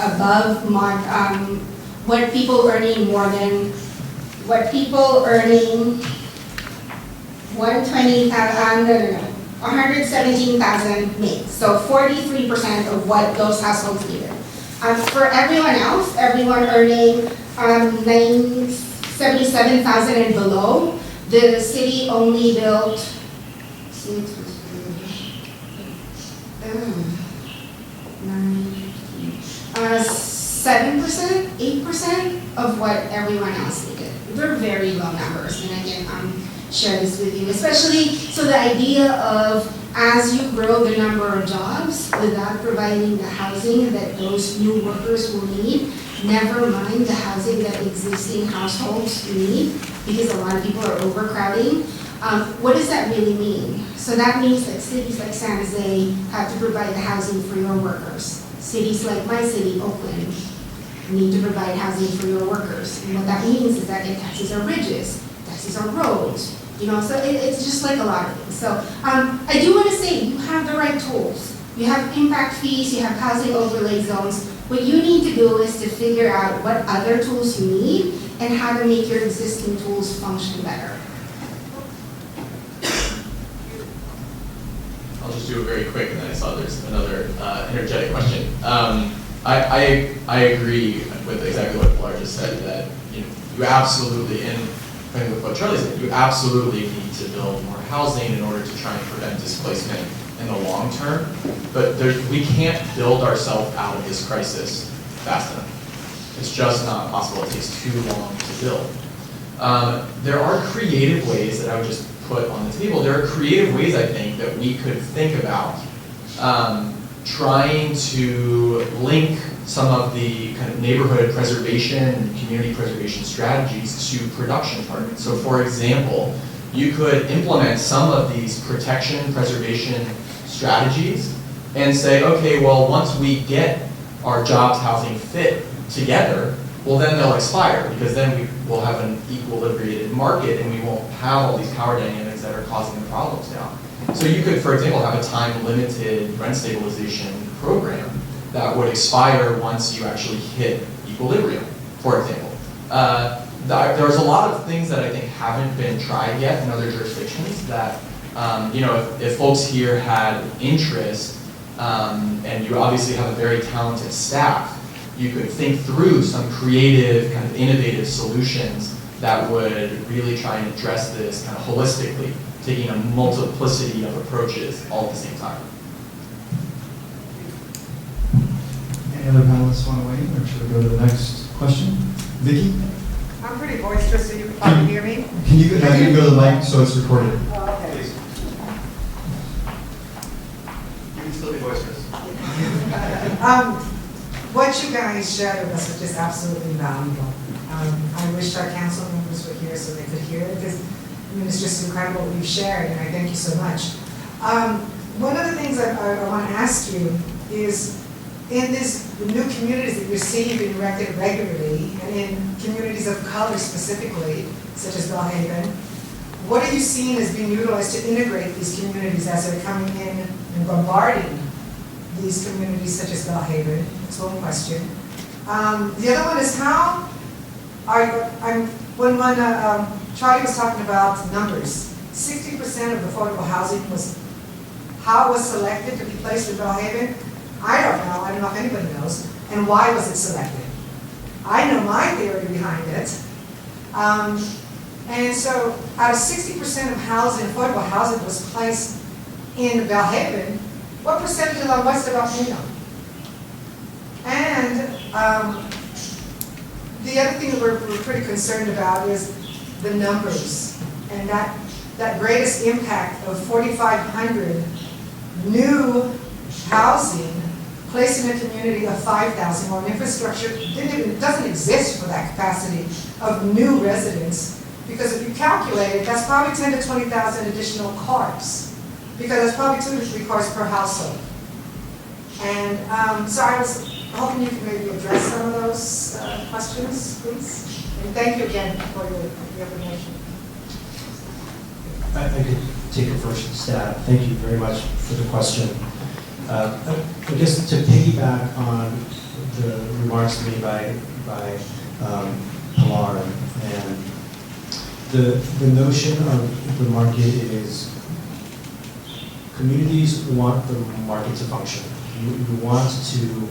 what people earning more than, what people earning 117,000 make. So 43% of what those households needed. For everyone else, everyone earning 77,000 and below, the city only built 7%, 8% of what everyone else needed. They're very low numbers, and again, share this with you, especially so the idea of as you grow the number of jobs without providing the housing that those new workers will need, never mind the housing that existing households need, because a lot of people are overcrowding. What does that really mean? So that means that cities like San Jose have to provide the housing for your workers. Cities like my city, Oakland, need to provide housing for your workers. And what that means is that it taxes our bridges, taxes our roads, so it's just like a lot of things. So I do want to say you have the right tools. You have impact fees, you have housing overlay zones. What you need to do is to figure out what other tools you need and how to make your existing tools function better. I'll just do it very quick, and then I saw there's another energetic question. I agree with exactly what Pilar just said, that you absolutely, and I think with what Charlie said, you absolutely need to build more housing in order to try and prevent displacement in the long term. But we can't build ourselves out of this crisis fast enough. It's just not possible. It takes too long to build. There are creative ways that I would just put on the table. There are creative ways, I think, that we could think about trying to link some of the kind of neighborhood preservation and community preservation strategies to production targets. So for example, you could implement some of these protection preservation strategies and say, okay, well, once we get our jobs housing fit together, well, then they'll expire, because then we will have an equilibrated market and we won't have all these power dynamics that are causing the problems now. So you could, for example, have a time-limited rent stabilization program that would expire once you actually hit equilibrium, for example. There's a lot of things that I think haven't been tried yet in other jurisdictions that, if folks here had interest, and you obviously have a very talented staff, you could think through some creative, kind of innovative solutions that would really try and address this kind of holistically, taking a multiplicity of approaches all at the same time. Any other panelists want to weigh in, or should we go to the next question? Vicky? I'm pretty boisterous, so you can probably hear me. Can you go to the mic so it's recorded? Oh, okay. Please. You can still be boisterous. What you guys shared with us was just absolutely valuable. I wish our council members were here so they could hear it, because it's just incredible what you've shared, and I thank you so much. One of the things I want to ask you is, in these new communities that you're seeing being erected regularly, and in communities of color specifically, such as Belhaven, what are you seeing as being utilized to integrate these communities as they're coming in and bombarding these communities such as Belhaven? That's one question. The other one is when Charlie was talking about numbers, 60% of affordable housing was selected to be placed in Belhaven. I don't know if anybody knows, and why was it selected? I know my theory behind it. And so out of 60% of housing, affordable housing was placed in Belhaven, what percentage along west of El Pino? And the other thing that we're pretty concerned about is the numbers, and that greatest impact of 4,500 new housing placed in a community of 5,000, while infrastructure doesn't exist for that capacity of new residents. Because if you calculate it, that's probably 10 to 20,000 additional cars, because that's probably 2 to 3 cars per household. And so I was hoping you could maybe address some of those questions, please. And thank you again for the information. I could take a first stab. Thank you very much for the question. I guess to piggyback on the remarks made by Pilar, and the notion of the market is communities want the market to function. You want to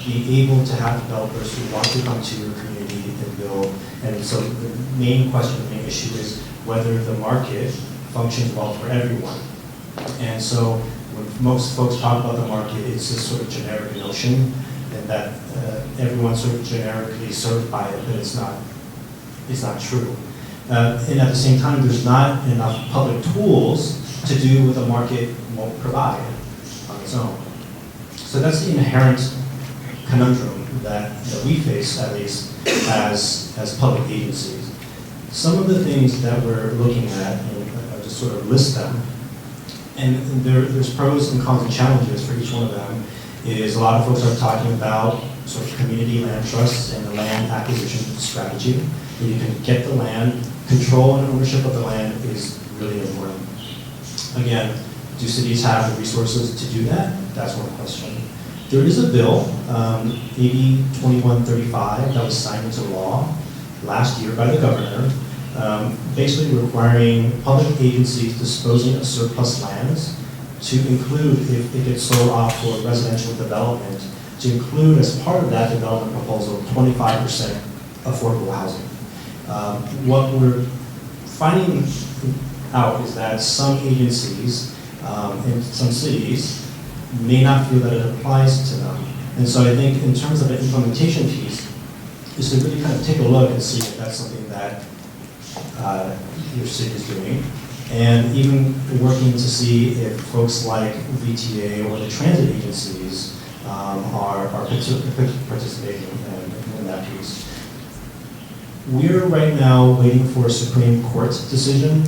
be able to have developers who want to come to your community and build. And so the main question, the main issue is whether the market functions well for everyone. And so when most folks talk about the market, it's this sort of generic notion, and that everyone's sort of generically served by it, but it's not true. And at the same time, there's not enough public tools to do what the market won't provide on its own. So that's the inherent conundrum that we face, at least as public agencies. Some of the things that we're looking at, and I'll just sort of list them, and there's pros and cons and challenges for each one of them, is a lot of folks are talking about sort of community land trusts and the land acquisition strategy. Where you can get the land, control and ownership of the land is really important. Again, do cities have the resources to do that? That's one question. There is a bill, AB 2135, that was signed into law last year by the governor, basically requiring public agencies disposing of surplus lands to include, if it gets sold off for residential development, to include as part of that development proposal 25% affordable housing. What we're finding out is that some agencies in some cities may not feel that it applies to them. And so I think in terms of the implementation piece, is to really kind of take a look and see if that's something that your city is doing. And even working to see if folks like VTA or the transit agencies are participating in that piece. We're right now waiting for a Supreme Court decision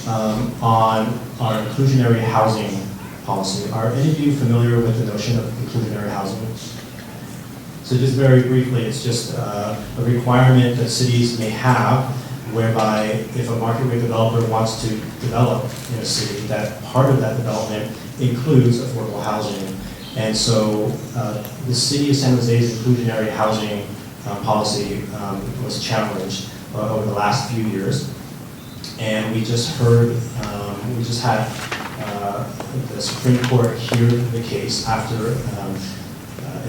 on our inclusionary housing policy. Are any of you familiar with the notion of inclusionary housing? So just very briefly, it's just a requirement that cities may have whereby if a market rate developer wants to develop in a city, that part of that development includes affordable housing. And so the city of San Jose's inclusionary housing policy was challenged over the last few years. And we just heard, we just had the Supreme Court hear the case after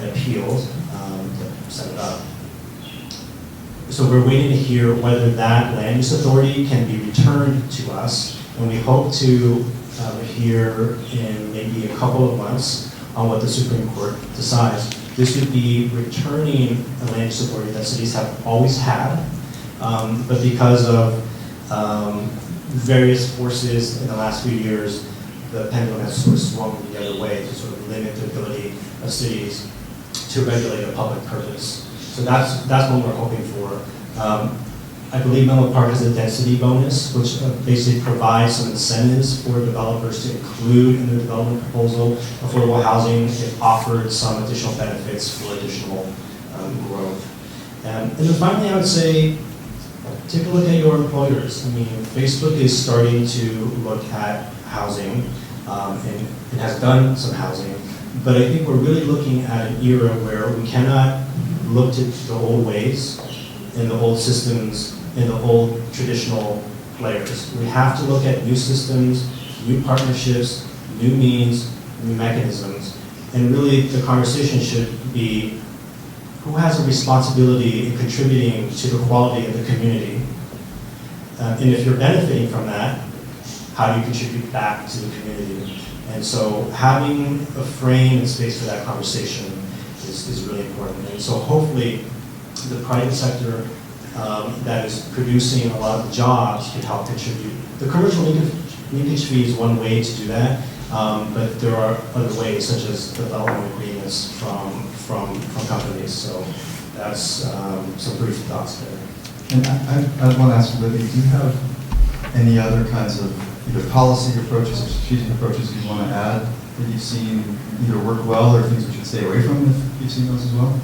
an appeal that set it up. So So we're waiting to hear whether that land use authority can be returned to us, and we hope to hear in maybe a couple of months on what the Supreme Court decides. This would be returning a land use authority that cities have always had, but because of various forces in the last few years, the pendulum has sort of swung the other way to sort of limit the ability of cities to regulate a public purpose. So that's what we're hoping for. I believe Menlo Park has a density bonus, which basically provides some incentives for developers to include in the development proposal affordable housing if offered some additional benefits for additional growth. And then finally, I would say, take a look at your employers. I mean, Facebook is starting to look at housing, and it has done some housing, but I think we're really looking at an era where we cannot look to the old ways and the old systems and the old traditional players. We have to look at new systems, new partnerships, new means, new mechanisms, and really the conversation should be who has a responsibility in contributing to the quality of the community. And if you're benefiting from that, how do you contribute back to the community? And so having a frame and space for that conversation is really important. And so hopefully the private sector that is producing a lot of the jobs can help contribute. The commercial linkage fee is one way to do that, but there are other ways, such as development agreements from companies. So that's some brief thoughts there. And I want to ask Libby, do you have any other kinds of either policy approaches or strategic approaches you want to add that you've seen either work well or things we should stay away from if you've seen those as well?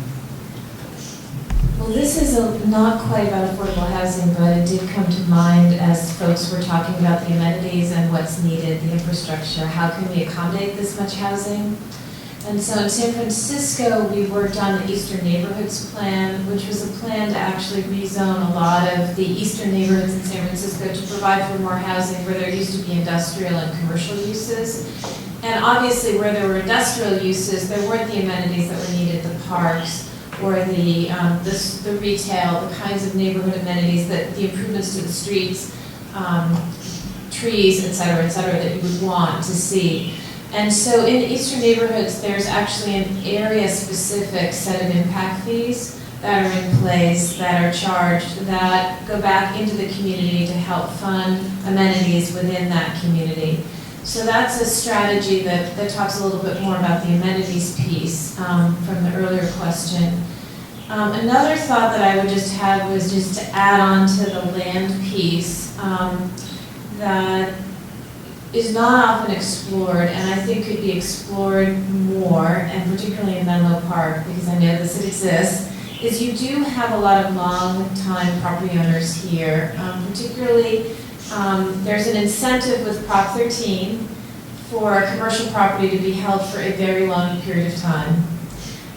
Well, this is not quite about affordable housing, but it did come to mind as folks were talking about the amenities and what's needed, the infrastructure. How can we accommodate this much housing? And so in San Francisco, we worked on the Eastern Neighborhoods Plan, which was a plan to actually rezone a lot of the eastern neighborhoods in San Francisco to provide for more housing where there used to be industrial and commercial uses. And obviously where there were industrial uses, there weren't the amenities that were needed, the parks or the retail, the kinds of neighborhood amenities, the improvements to the streets, trees, et cetera, that you would want to see. And so in eastern neighborhoods, there's actually an area-specific set of impact fees that are in place, that are charged, that go back into the community to help fund amenities within that community. So that's a strategy that talks a little bit more about the amenities piece from the earlier question. Another thought that I would just have was just to add on to the land piece that is not often explored, and I think could be explored more, and particularly in Menlo Park, because I know this exists, is you do have a lot of long-time property owners here. Particularly, there's an incentive with Prop 13 for commercial property to be held for a very long period of time,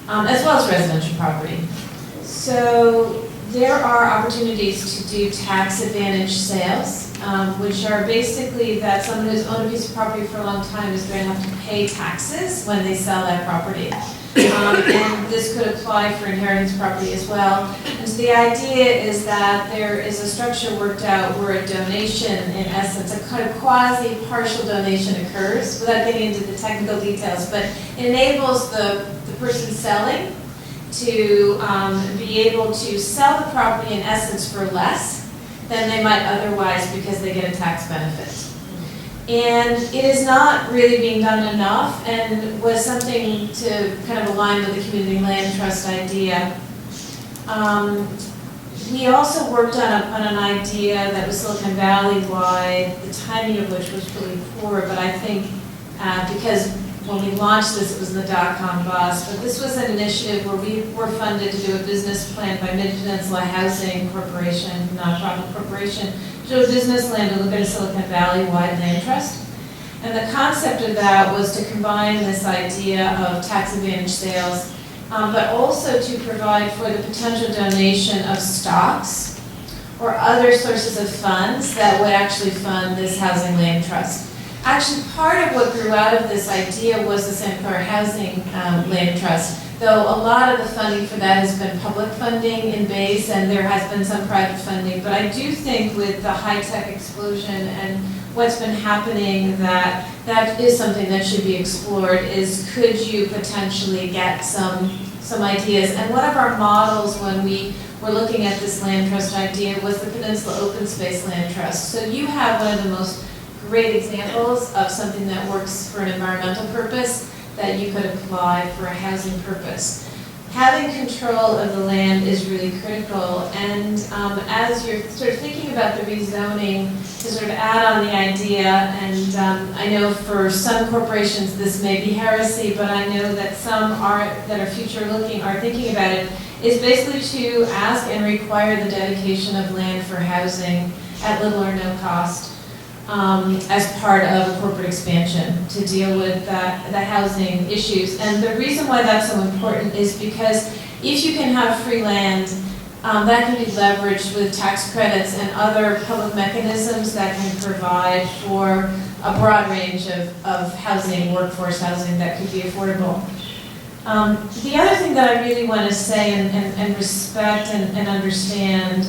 as well as residential property. So there are opportunities to do tax advantage sales, which are basically that someone who's owned a piece of property for a long time is going to have to pay taxes when they sell that property. And this could apply for inheritance property as well. And so the idea is that there is a structure worked out where a donation, in essence, a kind of quasi-partial donation occurs, without getting into the technical details, but it enables the person selling to be able to sell the property, in essence, for less than they might otherwise because they get a tax benefit. And it is not really being done enough, and was something to kind of align with the community land trust idea. We also worked on an idea that was Silicon Valley-wide, the timing of which was really poor, but I think because when we launched this, it was the dot-com bust, but this was an initiative where we were funded to do a business plan by Mid-Peninsula Housing Corporation, nonprofit corporation, to do a business plan to look at a Silicon Valley-wide land trust. And the concept of that was to combine this idea of tax advantage sales, but also to provide for the potential donation of stocks or other sources of funds that would actually fund this housing land trust. Actually, part of what grew out of this idea was the Santa Clara Housing Land Trust, though a lot of the funding for that has been public funding in base, and there has been some private funding. But I do think with the high-tech explosion and what's been happening, that is something that should be explored, is could you potentially get some ideas? And one of our models when we were looking at this land trust idea was the Peninsula Open Space Land Trust. So you have one of the most great examples of something that works for an environmental purpose that you could apply for a housing purpose. Having control of the land is really critical, and as you're sort of thinking about the rezoning, to sort of add on the idea, and I know for some corporations this may be heresy, but I know that some that are future looking are thinking about it, is basically to ask and require the dedication of land for housing at little or no cost as part of a corporate expansion to deal with the housing issues. And the reason why that's so important is because if you can have free land, that can be leveraged with tax credits and other public mechanisms that can provide for a broad range of housing, workforce housing that could be affordable. The other thing that I really want to say and respect and understand,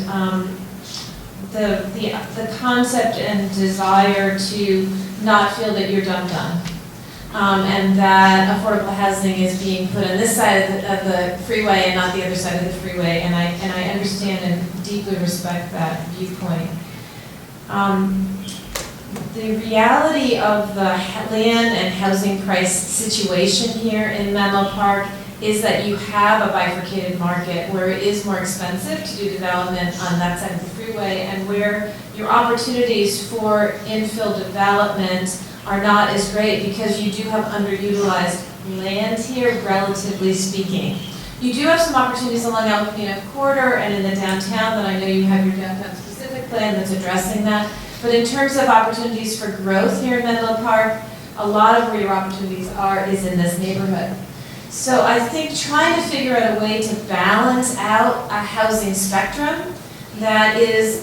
the concept and desire to not feel that you're done. And that affordable housing is being put on this side of the freeway and not the other side of the freeway, and I understand and deeply respect that viewpoint. The reality of the land and housing price situation here in Menlo Park is that you have a bifurcated market where it is more expensive to do development on that side of the freeway, and where your opportunities for infill development are not as great because you do have underutilized land here, relatively speaking. You do have some opportunities along Alpena Corridor and in the downtown, that I know you have your downtown specific plan that's addressing that. But in terms of opportunities for growth here in Menlo Park, a lot of where your opportunities are is in this neighborhood. So I think trying to figure out a way to balance out a housing spectrum that is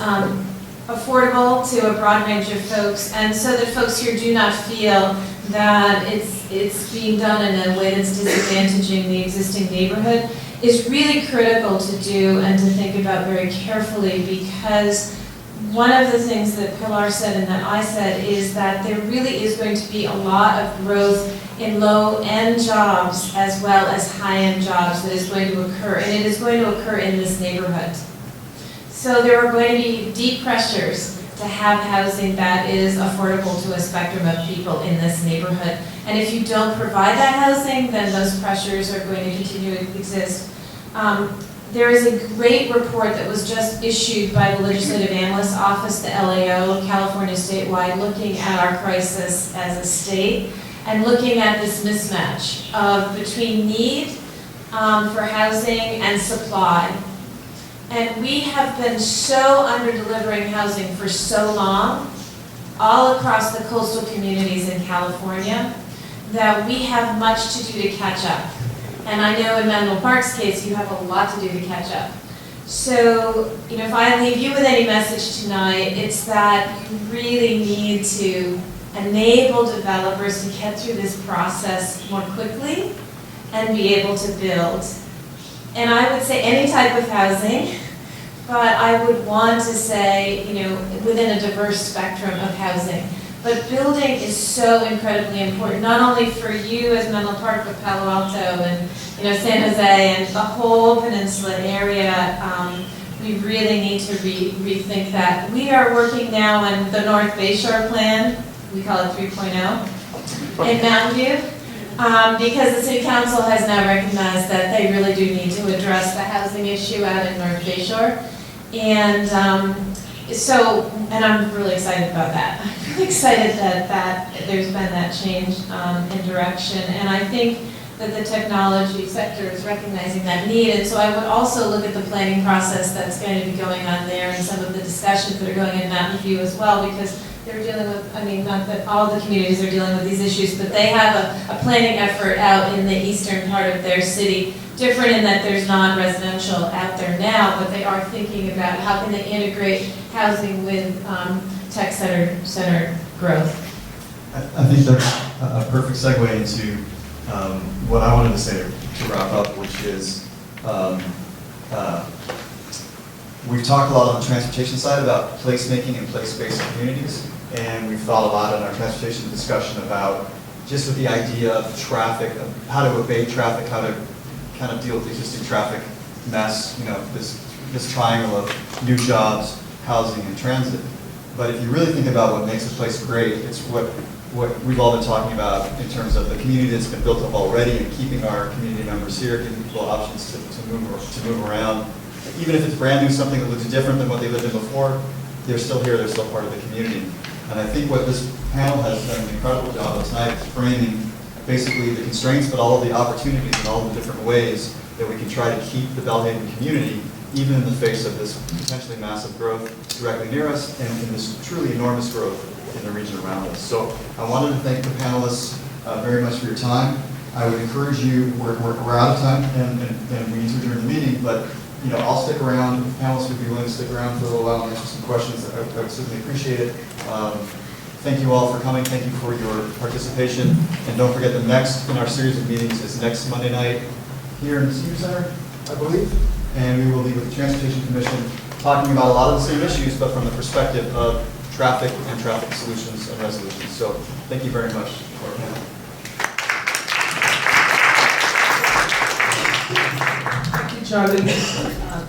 affordable to a broad range of folks, and so that folks here do not feel that it's being done in a way that's disadvantaging the existing neighborhood, is really critical to do and to think about very carefully, because one of the things that Pilar said and that I said is that there really is going to be a lot of growth in low-end jobs as well as high-end jobs that is going to occur, and it is going to occur in this neighborhood. So there are going to be deep pressures to have housing that is affordable to a spectrum of people in this neighborhood. And if you don't provide that housing, then those pressures are going to continue to exist. There is a great report that was just issued by the Legislative Analyst's Office, the LAO, California statewide, looking at our crisis as a state and looking at this mismatch between need for housing and supply. And we have been so under-delivering housing for so long, all across the coastal communities in California, that we have much to do to catch up. And I know in Menlo Park's case, you have a lot to do to catch up. So, if I leave you with any message tonight, it's that you really need to enable developers to get through this process more quickly and be able to build. And I would say any type of housing, but I would want to say, within a diverse spectrum of housing. But building is so incredibly important, not only for you as Menlo Park, but Palo Alto and San Jose and the whole peninsula area. We really need to rethink that. We are working now on the North Bayshore plan, we call it 3.0, in Mountain View. Because the City Council has now recognized that they really do need to address the housing issue out in North Bayshore. And and I'm really excited about that. I'm really excited that there's been that change in direction. And I think that the technology sector is recognizing that need. And so I would also look at the planning process that's going to be going on there and some of the discussions that are going in Mountain View as well, because they're dealing with, not that all the communities are dealing with these issues, but they have a planning effort out in the eastern part of their city, different in that there's non-residential out there now, but they are thinking about how can they integrate housing with tech-centered growth. I think that's a perfect segue into what I wanted to say to wrap up, which is we've talked a lot on the transportation side about placemaking and place-based communities, and we've thought a lot in our transportation discussion about just with the idea of traffic, of how to abate traffic, how to kind of deal with the existing traffic mess, this triangle of new jobs, housing, and transit. But if you really think about what makes a place great, it's what we've all been talking about in terms of the community that's been built up already and keeping our community members here, giving people options to move around. Even if it's brand new, something that looks different than what they lived in before, they're still here, they're still part of the community. And I think what this panel has done an incredible job of tonight is framing basically the constraints, but all of the opportunities and all the different ways that we can try to keep the Belhaven community, even in the face of this potentially massive growth directly near us and in this truly enormous growth in the region around us. So I wanted to thank the panelists very much for your time. I would encourage you, we're out of time and we need to adjourn the meeting, but I'll stick around. The panelists would be willing to stick around for a little while and answer some questions. I would certainly appreciate it. Thank you all for coming. Thank you for your participation. And don't forget, the next in our series of meetings is next Monday night here in the Senior Center, I believe. And we will be with the Transportation Commission talking about a lot of the same issues, but from the perspective of traffic and traffic solutions and resolutions. So thank you very much for our panel. Thank you, Charlie.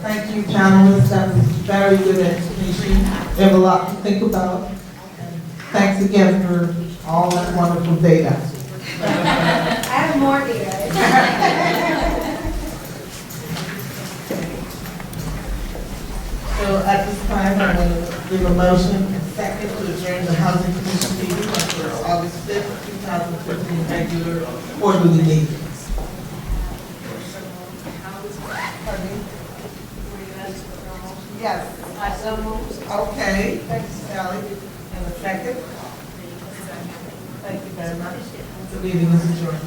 Thank you, panelists. That was very good explanation. We have a lot to think about. And thanks again for all that wonderful data. I have more data. So at this time, I'm going to give a motion and second to adjourn the Housing Commission meeting for August 5th, 2015 regular quarterly meeting. Yes. I so moved. Okay, thanks, Sally. And a second? Thank you very much. The meeting is adjourned.